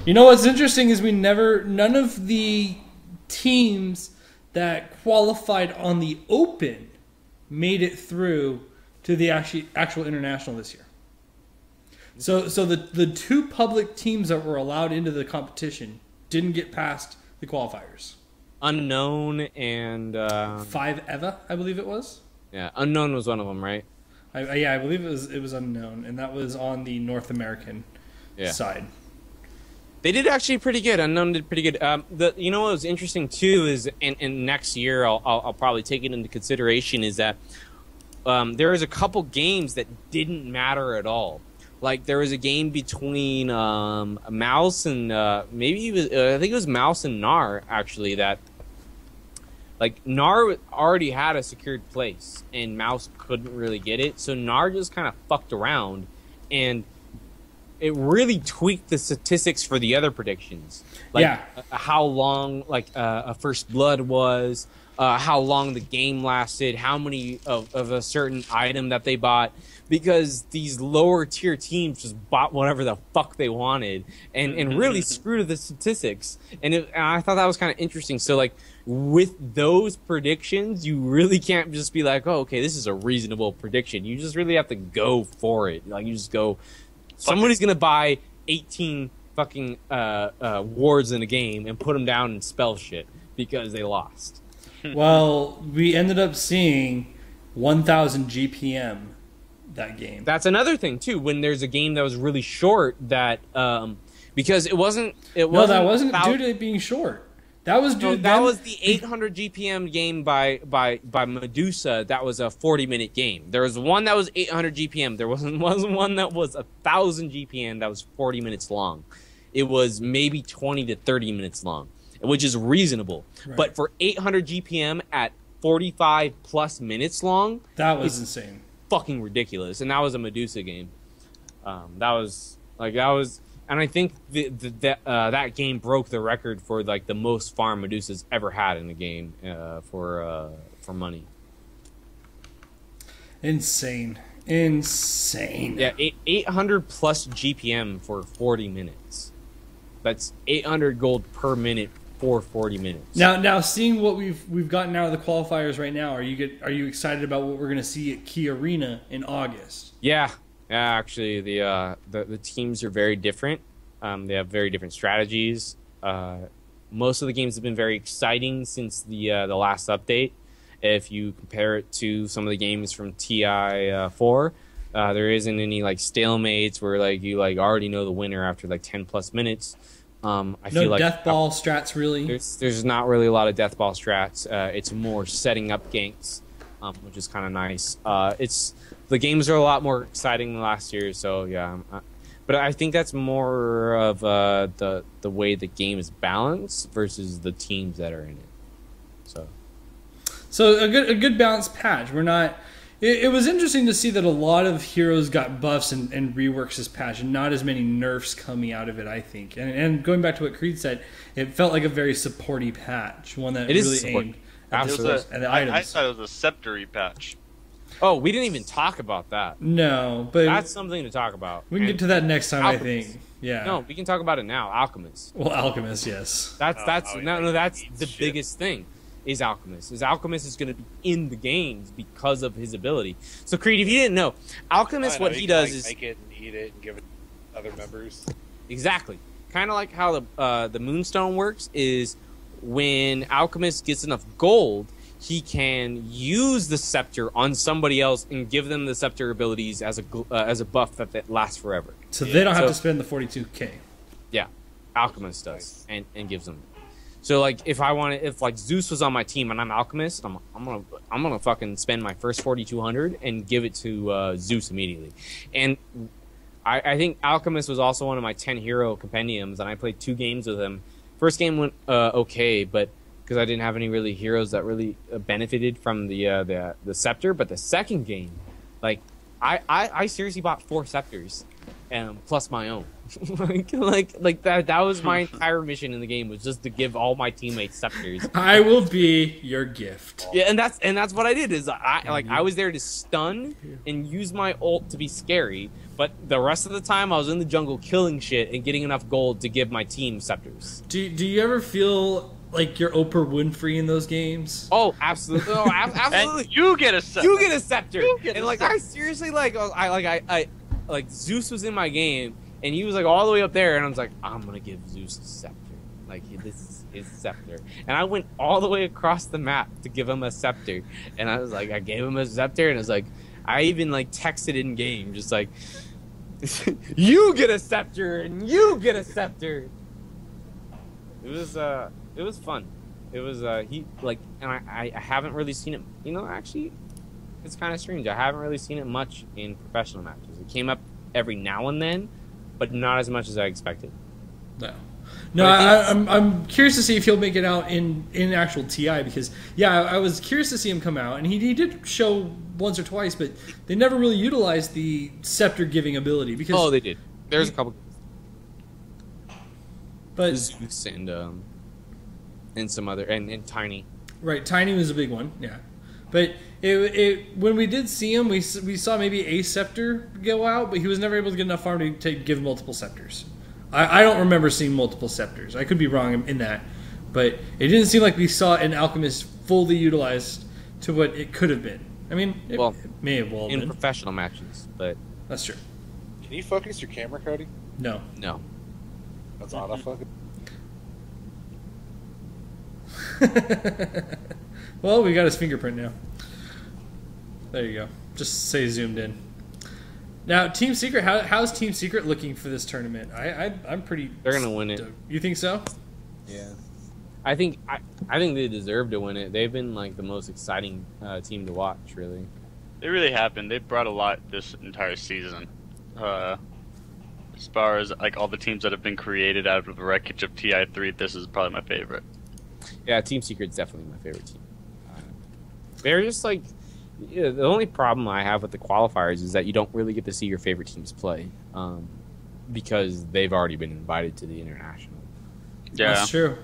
You know what's interesting is none of the teams that qualified on the Open made it through to the actual international this year. So the 2 public teams that were allowed into the competition didn't get past the qualifiers. Unknown and 5 EVA, I believe it was. Yeah, Unknown was one of them, right? I believe it was Unknown, and that was on the North American side. They did actually pretty good. Unknown did pretty good. You know what was interesting too is, and next year I'll probably take it into consideration, is that there was a couple games that didn't matter at all. Like there was a game between Mouse and I think it was Mouse and Nar actually, that like Nar already had a secured place and Mouse couldn't really get it, so Nar just kind of fucked around, and it really tweaked the statistics for the other predictions. Like how long like a First Blood was, how long the game lasted, how many of a certain item that they bought, because these lower tier teams just bought whatever the fuck they wanted and really screwed the statistics. And I thought that was kind of interesting. So like with those predictions, you really can't just be like, oh, okay, this is a reasonable prediction. You just really have to go for it. Like you just go, somebody's going to buy 18 fucking wards in a game and put them down and spell shit because they lost. Well, we ended up seeing 1,000 GPM that game. That's another thing too. When there's a game that was really short, that because it wasn't. No, that wasn't due to it being short. That was due. No, that was the 800 GPM game by Medusa. That was a 40-minute game. There was one that was 800 GPM. There wasn't one that was 1,000 GPM that was 40 minutes long. It was maybe 20 to 30 minutes long, which is reasonable. Right. But for 800 GPM at 45 plus minutes long, that was insane. Fucking ridiculous. And that was a Medusa game. That was, and I think that game broke the record for like the most farm Medusas ever had in a game for money. Insane. Yeah, 800 plus GPM for 40 minutes. That's 800 gold per minute for 40 minutes. Now, seeing what we've gotten out of the qualifiers right now, are you excited about what we're going to see at Key Arena in August? Yeah. Actually, the teams are very different. They have very different strategies. Most of the games have been very exciting since the last update. If you compare it to some of the games from TI4, there isn't any like stalemates where like you like already know the winner after like 10 plus minutes. I feel like death ball strats really. There's not really a lot of death ball strats. It's more setting up ganks, which is kind of nice. The games are a lot more exciting than last year, so yeah. But I think that's more of the way the game is balanced versus the teams that are in it. So a good balanced patch. We're not. It was interesting to see that a lot of heroes got buffs and reworks this patch, and not as many nerfs coming out of it, I think. And going back to what Creed said, it felt like a very supporty patch, one that really aimed at the items. I thought it was a sceptery patch. Oh, we didn't even talk about that. No, but that's something to talk about. We can get to that next time, Alchemist. I think. Yeah. No, we can talk about it now. Alchemist. Well, Alchemist, yes. That's the biggest thing. Is Alchemist. Alchemist is going to be in the games because of his ability. So, Creed, if you didn't know, Alchemist, what he does is make it and eat it and give it to other members. Exactly. Kind of like how the Moonstone works is when Alchemist gets enough gold, he can use the scepter on somebody else and give them the scepter abilities as a buff that lasts forever. So they don't have to spend the 42k. Yeah, Alchemist does, and gives them. So like if like Zeus was on my team and I'm Alchemist, I'm gonna fucking spend my first 4,200 and give it to Zeus immediately. And I think Alchemist was also one of my 10 hero compendiums, and I played 2 games with him. First game went okay, but because I didn't have any really heroes that really benefited from the scepter. But the second game, like I seriously bought 4 scepters, plus my own. like that was my entire mission in the game, was just to give all my teammates scepters. I will be your gift. Yeah, and that's what I did. Is I was there to stun and use my ult to be scary, but the rest of the time I was in the jungle killing shit and getting enough gold to give my team scepters. Do you ever feel like you're Oprah Winfrey in those games? Oh, absolutely. Oh, absolutely. And you get a scepter. You get a scepter. And like I seriously I Zeus was in my game. And he was like all the way up there, and I was like, I'm gonna give Zeus a scepter. Like this is his scepter. And I went all the way across the map to give him a scepter. And I was like, I gave him a scepter, and I was like, I even like texted in game, just like, you get a scepter, and you get a scepter. It was fun. It was and I haven't really seen it. You know, actually, it's kind of strange. I haven't really seen it much in professional matches. It came up every now and then, but not as much as I expected. No, I'm curious to see if he'll make it out in actual TI, because I was curious to see him come out, and he did show once or twice, but they never really utilized the scepter giving ability. Because they did. There's a couple, but Zeus and some other and Tiny. Right, Tiny was a big one, yeah. But when we did see him, we saw maybe a scepter go out, but he was never able to get enough farm to give multiple scepters. I don't remember seeing multiple scepters. I could be wrong in that. But it didn't seem like we saw an alchemist fully utilized to what it could have been. I mean, it may have well in been. professional matches, but That's true. Can you focus your camera, Cody? No. no. That's autofocus. Well, we got his fingerprint now. There you go. Just say zoomed in. Now, Team Secret, how's Team Secret looking for this tournament? I'm pretty. They're gonna win it. You think so? Yeah. I think they deserve to win it. They've been like the most exciting team to watch, really. They really have been. They've brought a lot this entire season. As far as like all the teams that have been created out of the wreckage of TI3, this is probably my favorite. Yeah, Team Secret's definitely my favorite team. They're just like the only problem I have with the qualifiers is that you don't really get to see your favorite teams play because they've already been invited to the international. Yeah, That's true.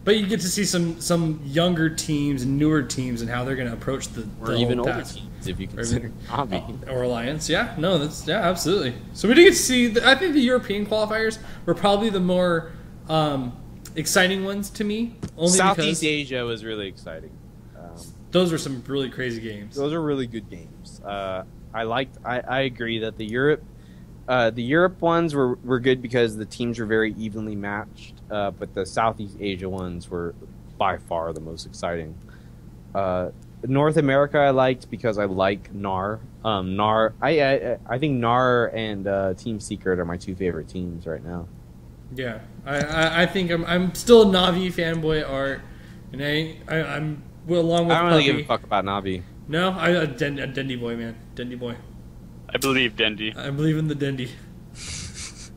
But you get to see some younger teams and newer teams and how they're going to approach the Or even older teams, if you consider Navi. Or Alliance. Yeah, no, absolutely. So we did get to see. I think the European qualifiers were probably the more exciting ones to me. Only Southeast because Asia was really exciting. those were some really crazy games. Those are really good games. I agree that the Europe ones were good because the teams were very evenly matched. But the Southeast Asia ones were by far the most exciting. North America I liked because I like NAR. I think NAR and Team Secret are my two favorite teams right now. Yeah, I think I'm still a Navi fanboy art, and I'm along with. I don't really Puppy. give a fuck about Navi. No, a Dendy boy, man, Dendy boy. I believe Dendy. I believe in the Dendy.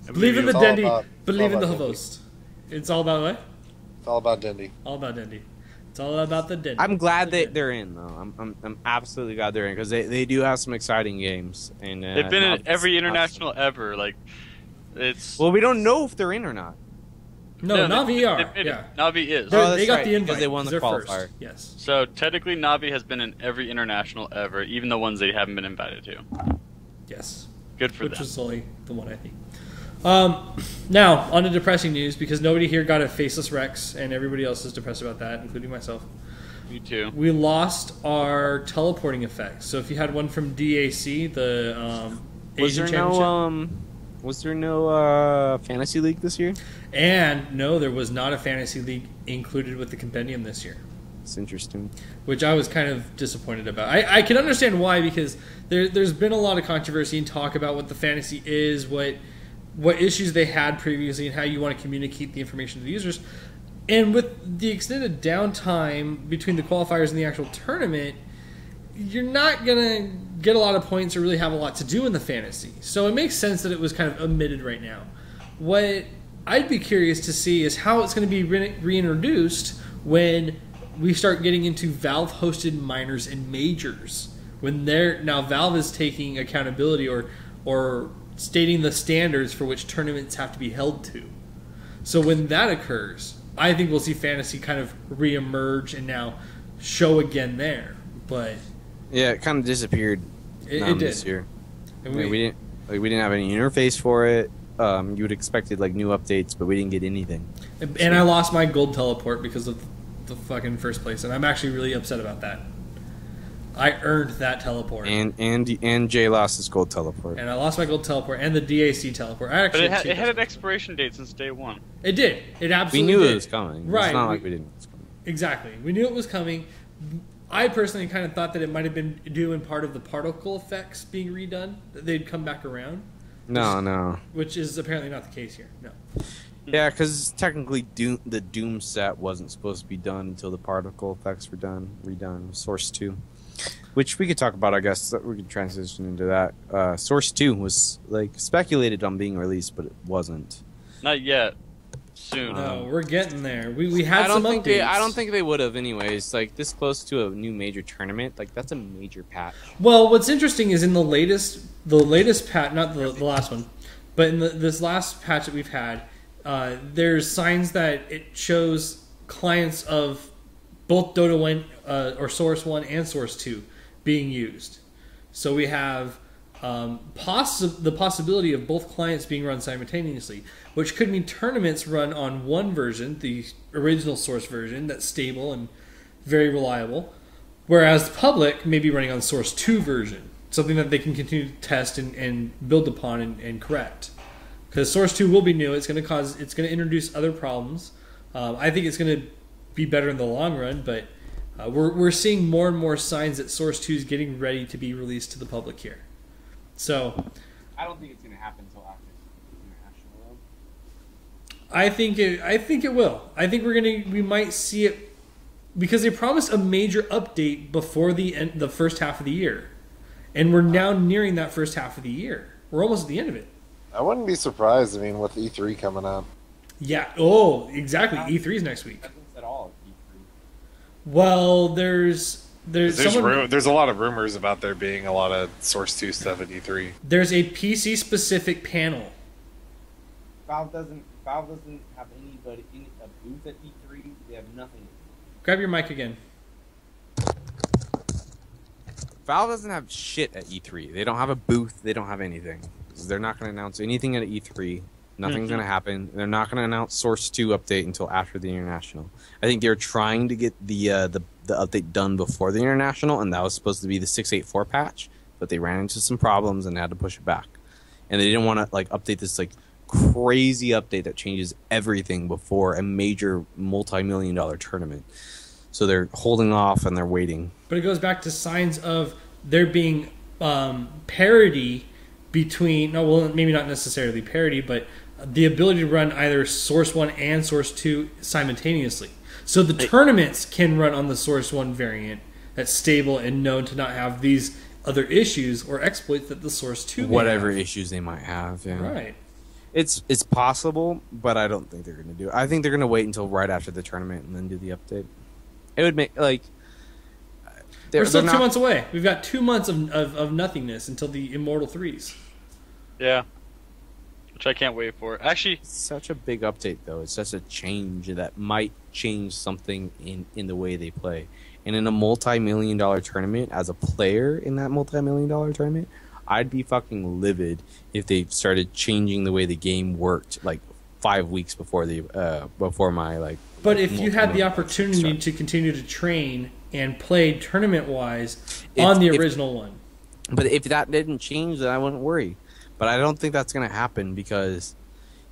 I Believe in the It's all Dendy. about- Believe in the all about host. It's all about what? It's all about Dindy. All about Dendy. It's all about the Dendy. I'm glad that they're in though. I'm absolutely glad they're in because they do have some exciting games and They've been in Navi's every awesome. international ever. Like, it's Well, we don't know if they're in or not. no, Navi are. they- Yeah. Navi is. Oh, They that's got right, the because invite. they won the They're qualifier. First. Yes. So technically, Navi has been in every international ever, even the ones they haven't been invited to. Yes. Good for Which them. was only the one, I think. Now, on to depressing news, because nobody here got a Faceless Rex, and everybody else is depressed about that, including myself. Me too. We lost our teleporting effects. So if you had one from DAC, the Asian Championship... Was there no fantasy league this year? And no, there was not a fantasy league included with the compendium this year, It's interesting. which I was kind of disappointed about. I can understand why, because there's been a lot of controversy and talk about what the fantasy is, what issues they had previously, and how you want to communicate the information to the users. And with the extended downtime between the qualifiers and the actual tournament, you're not going to get a lot of points or really have a lot to do in the fantasy. So it makes sense that it was kind of omitted right now. What I'd be curious to see is how it's going to be reintroduced when we start getting into Valve-hosted minors and majors. When now Valve is taking accountability or stating the standards for which tournaments have to be held to. So when that occurs, I think we'll see fantasy kind of reemerge and now show again there. But Yeah, it kind of disappeared. it did. This year. And We didn't have any interface for it. You would expected like new updates, but we didn't get anything. And I lost my gold teleport because of the fucking first place, and I'm actually really upset about that. I earned that teleport, And Jay lost his gold teleport. and I lost my gold teleport and the DAC teleport. I But actually it had an expiration date since day one. It did. It We absolutely knew did. it was coming. Right. It's not like we didn't. Know it was coming. Exactly. We knew it was coming. I personally kind of thought that it might have been due in part of the particle effects being redone, that they'd come back around, No. which is apparently not the case here. No. Yeah, because technically the Doom set wasn't supposed to be done until the particle effects were redone. Source 2. Which we could talk about, I guess. We could transition into that. Source 2 was like speculated on being released, but it wasn't. Not yet. Soon. No, we're getting there. We had some updates. I don't think they would have anyways. Like this close to a new major tournament, like that's a major patch. Well, what's interesting is in the latest patch, not the last one, but in this last patch that we've had, there's signs that it shows clients of both Dota 1 or Source 1 and Source 2 being used. So we have the possibility of both clients being run simultaneously, which could mean tournaments run on one version, the original Source version, that's stable and very reliable, whereas the public may be running on Source 2 version, something that they can continue to test and build upon and correct. Because Source 2 will be new, it's going to introduce other problems. I think it's going to be better in the long run, but we're seeing more and more signs that Source 2 is getting ready to be released to the public here. So I don't think it's going to happen until after international. I think it will. I think we might see it because they promised a major update before the first half of the year, and we're now nearing that first half of the year. We're almost at the end of it. I wouldn't be surprised. I mean, with E3 coming up. Yeah. Oh, exactly. E3 is next week. At all E3. Well, there's a lot of rumors about there being a lot of Source 2 stuff at E3. There's a PC specific panel. Valve doesn't have anybody in a booth at E3. They have nothing. Grab your mic again. Valve doesn't have shit at E3. They don't have a booth. They don't have anything. They're not going to announce anything at E3. Nothing's going to happen. They're not going to announce Source 2 update until after the International. I think they're trying to get the update done before the International, and that was supposed to be the 684 patch, but they ran into some problems and had to push it back. And they didn't want to update this crazy update that changes everything before a major multi-million-dollar tournament. So they're holding off and they're waiting. But it goes back to signs of there being parity between, maybe not necessarily parity, but the ability to run either Source 1 and Source 2 simultaneously. So the tournaments can run on the Source 1 variant that's stable and known to not have these other issues or exploits that the Source 2 whatever issues they might have. Yeah. Right. It's possible, but I don't think they're going to do it. I think they're going to wait until right after the tournament and then do the update. It would make, we're still 2 months away. We've got 2 months of nothingness until the Immortal 3s. Yeah. Which I can't wait for. Actually, it's such a big update, though. It's such a change that might change something in the way they play. And in a multi-million-dollar tournament, as a player in that multi-million-dollar tournament, I'd be fucking livid if they started changing the way the game worked 5 weeks before my But if you had the opportunity to continue to train and play tournament-wise on the original one. But if that didn't change, then I wouldn't worry. But I don't think that's going to happen because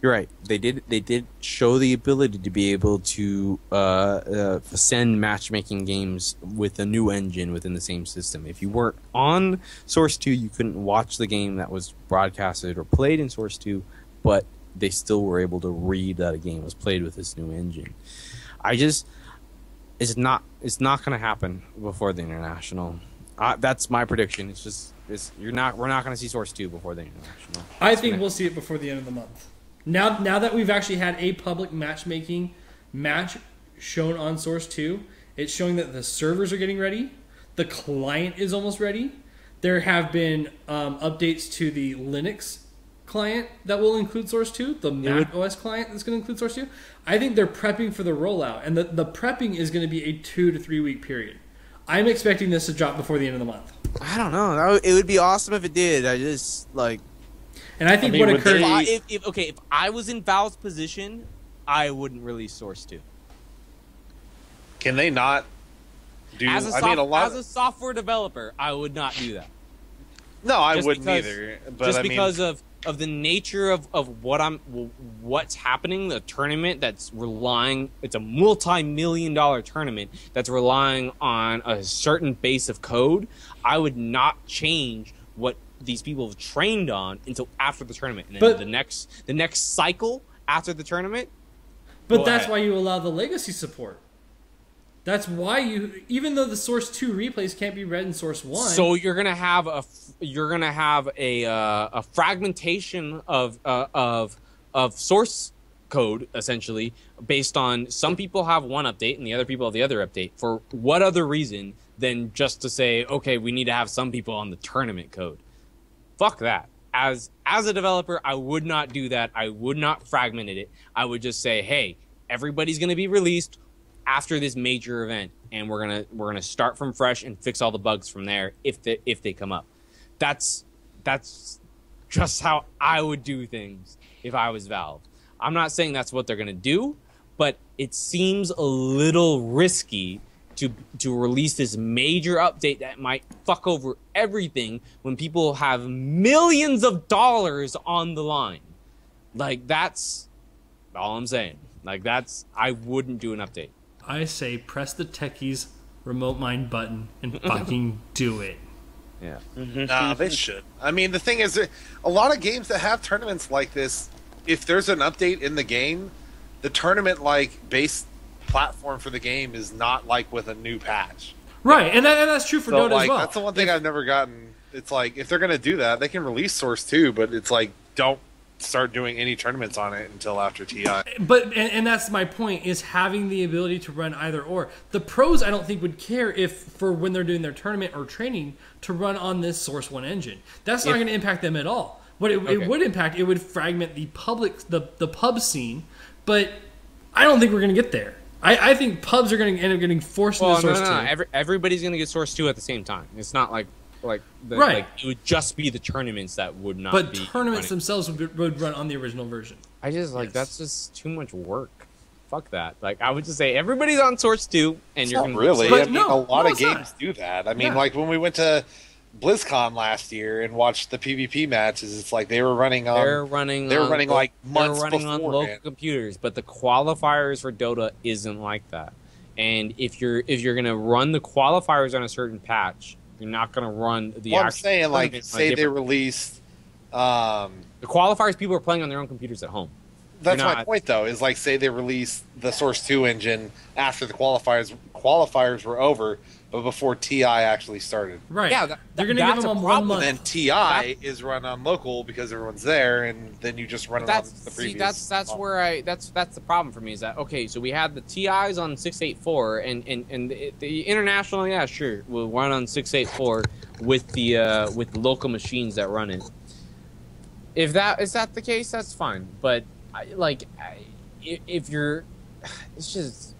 you're right. They did show the ability to be able to send matchmaking games with a new engine within the same system. If you weren't on Source 2, you couldn't watch the game that was broadcasted or played in Source 2, but they still were able to read that a game was played with this new engine. It's not going to happen before the International. That's my prediction. We're not going to see Source 2 before the International. I think we'll see it before the end of the month. Now that we've actually had a public matchmaking match shown on Source 2, it's showing that the servers are getting ready. The client is almost ready. There have been updates to the Linux client that will include Source 2, the Mac OS client that's going to include Source 2. I think they're prepping for the rollout, and the prepping is going to be a 2 to 3 week period. I'm expecting this to drop before the end of the month. I don't know. It would be awesome if it did. And I think what occurred... If I was in Valve's position, I wouldn't release Source 2. Can they not do... As a software developer, I would not do that. No, I wouldn't either. But because of the nature of what's happening, the tournament that's relying... It's a multi-million-dollar tournament that's relying on a certain base of code. I would not change what these people have trained on until after the tournament. And then the next cycle after the tournament... But that's why you allow the legacy support. That's why even though the Source 2 replays can't be read in Source 1. So you're gonna have a fragmentation of source code essentially based on some people have one update and the other people have the other update. For what other reason than just to say, okay, we need to have some people on the tournament code? Fuck that. As a developer, I would not do that. I would not fragment it. I would just say, hey, everybody's gonna be released after this major event, and we're gonna start from fresh and fix all the bugs from there if they come up. That's just how I would do things if I was Valve. I'm not saying that's what they're gonna do, but it seems a little risky to release this major update that might fuck over everything when people have millions of dollars on the line. Like, that's all I'm saying. Like, I wouldn't do an update. I say press the techies remote mine button and fucking do it. Yeah. Nah, they should. I mean, the thing is, a lot of games that have tournaments like this, if there's an update in the game, the tournament base platform for the game is not like with a new patch. Right, and that's true for So, Dota as well. That's the one thing I've never gotten. It's like, if they're going to do that, they can release Source 2, but it's like, don't start doing any tournaments on it until after TI. But and that's my point, is having the ability to run either or. The pros, I don't think, would care if for when they're doing their tournament or training to run on this Source 1 engine. That's not going to impact them at all. What it would impact, it would fragment the the pub scene, but I don't think we're going to get there. I think pubs are going to end up getting forced into Source 2. Everybody's going to get Source 2 at the same time. It's not like right. Like, it would just be the tournaments that would not be. But tournaments running. themselves would run on the original version. I just that's just too much work. Fuck that. Like, I would just say everybody's on Source 2, and you're Not really. But I mean, no, a lot of it's games not. do that. I mean, Yeah. like when we went to BlizzCon last year and watched the PvP matches, it's like they were running on. They're running like months They're running on before, local man. computers, but the qualifiers for Dota isn't like that. And if you're gonna run the qualifiers on a certain patch, you're not gonna run the. Well, I'm actual saying, like, tournament on a say they different- released. the qualifiers, people are playing on their own computers at home. That's You're my not- point, though. Is like, say they released the Source 2 engine after the qualifiers were over, but before TI actually started. Right. Yeah, they're going to give that's them a on 1 problem. month. Then TI is run on local because everyone's there, and then you just run it on the previous. That's where that's the problem for me, is that okay, so we had the TIs on 684 and the international, yeah, sure, we'll run on 684 with the local machines that run it. If that is the case, that's fine. But if you're, it's just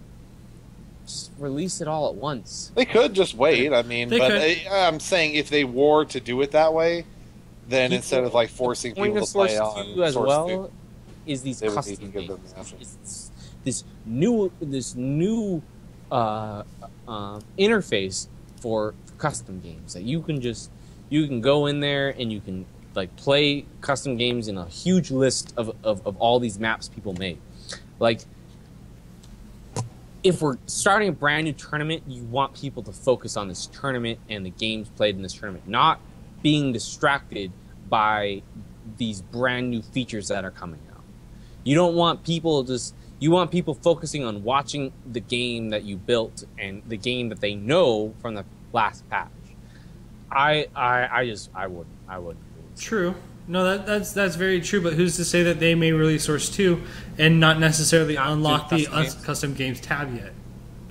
release it all at once. They could just wait. I mean, They but could. I'm saying if they were to do it that way, then instead of like forcing Point people of to play Source on 2 as Source well 2, is these they would custom need to give them games. the option. It's this new interface for custom games that you can go in there and you can like play custom games in a huge list of all these maps people made. Like, if we're starting a brand new tournament, you want people to focus on this tournament and the games played in this tournament, not being distracted by these brand new features that are coming out. You don't want people you want people focusing on watching the game that you built and the game that they know from the last patch. I wouldn't. True. No, that's very true. But who's to say that they may release Source 2 and not necessarily unlock the custom games tab yet?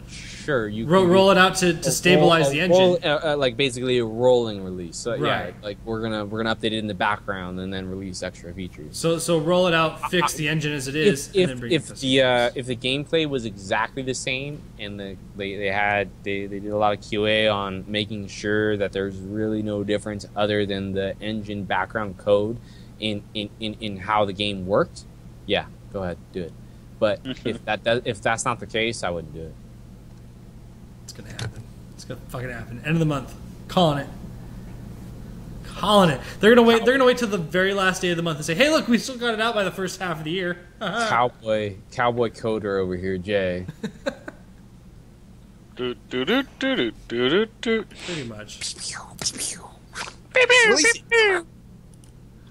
Sure, you Roll it out to stabilize the engine. Like basically a rolling release. So yeah, Right. like we're gonna update it in the background and then release extra features. So roll it out, fix the engine as it is, and then bring it to If the gameplay was exactly the same and they did a lot of QA on making sure that there's really no difference other than the engine background code in how the game worked, yeah, go ahead, do it. But if that's not the case, I wouldn't do it. It's gonna happen. It's gonna fucking happen. End of the month. Calling it. Calling it. They're gonna wait. They're gonna wait till the very last day of the month and say, "Hey, look, we still got it out by the first half of the year." Cowboy coder over here, Jay. Pretty much.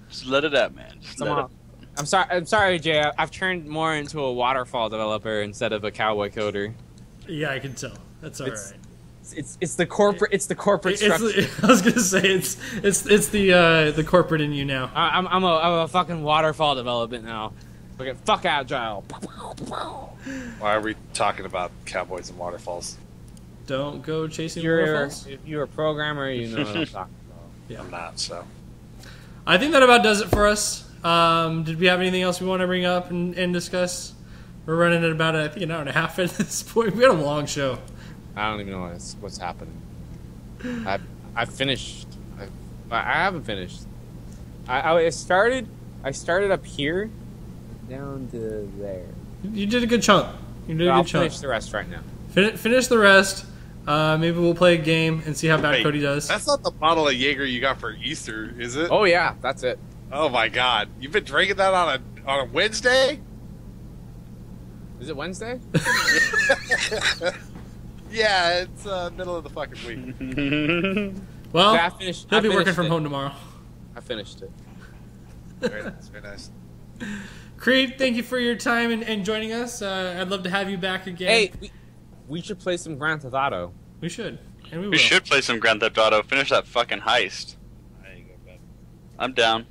Just let it out, man. Just let it. I'm sorry, Jay. I've turned more into a waterfall developer instead of a cowboy coder. Yeah, I can tell. That's all right. It's the corporate structure. I was gonna say it's the corporate in you now. I'm a fucking waterfall development now. Okay, fuck agile. Why are we talking about cowboys and waterfalls? Don't go chasing If waterfalls. you're a programmer, you know what I'm talking about. Yeah. I'm not, so. I think that about does it for us. Did we have anything else we want to bring up and discuss? We're running at about, I think, an hour and a half at this point. We had a long show. I don't even know what's happening. I've finished. I haven't finished. I started up here, down to there. You did a good chunk. I'll finish the rest right now. Finish the rest. Maybe we'll play a game and see how bad Cody does. That's not the bottle of Jaeger you got for Easter, is it? Oh yeah, that's it. Oh my God, you've been drinking that on a Wednesday? Is it Wednesday? Yeah, it's middle of the fucking week. Well, Yeah, he'll be working from home tomorrow. I finished it. Very nice, very nice. Creed, thank you for your time and joining us. I'd love to have you back again. Hey, we should play some Grand Theft Auto. We should. And we will. We should play some Grand Theft Auto. Finish that fucking heist. There you go, Ben. I'm down.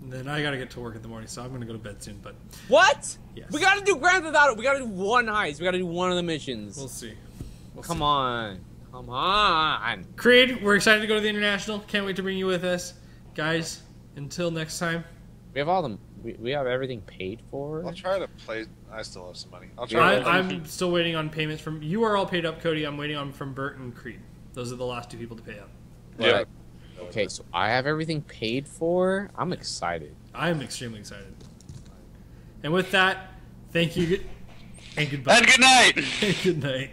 And then I gotta get to work in the morning, so I'm gonna go to bed soon, but What? Yes. We gotta do Grand Theft Auto. We gotta do one heist. We gotta do one of the missions. we'll see. Come on. Come on. Creed, we're excited to go to the International. Can't wait to bring you with us. Guys, until next time. We have all them. We have everything paid for. I'll try to play. I still have some money. I'll try. I'm still waiting on payments from... You are all paid up, Cody. I'm waiting on from Bert and Creed. Those are the last two people to pay up. Yeah. Okay, so I have everything paid for. I'm excited. I am extremely excited. And with that, thank you and goodbye. And good night. And good night.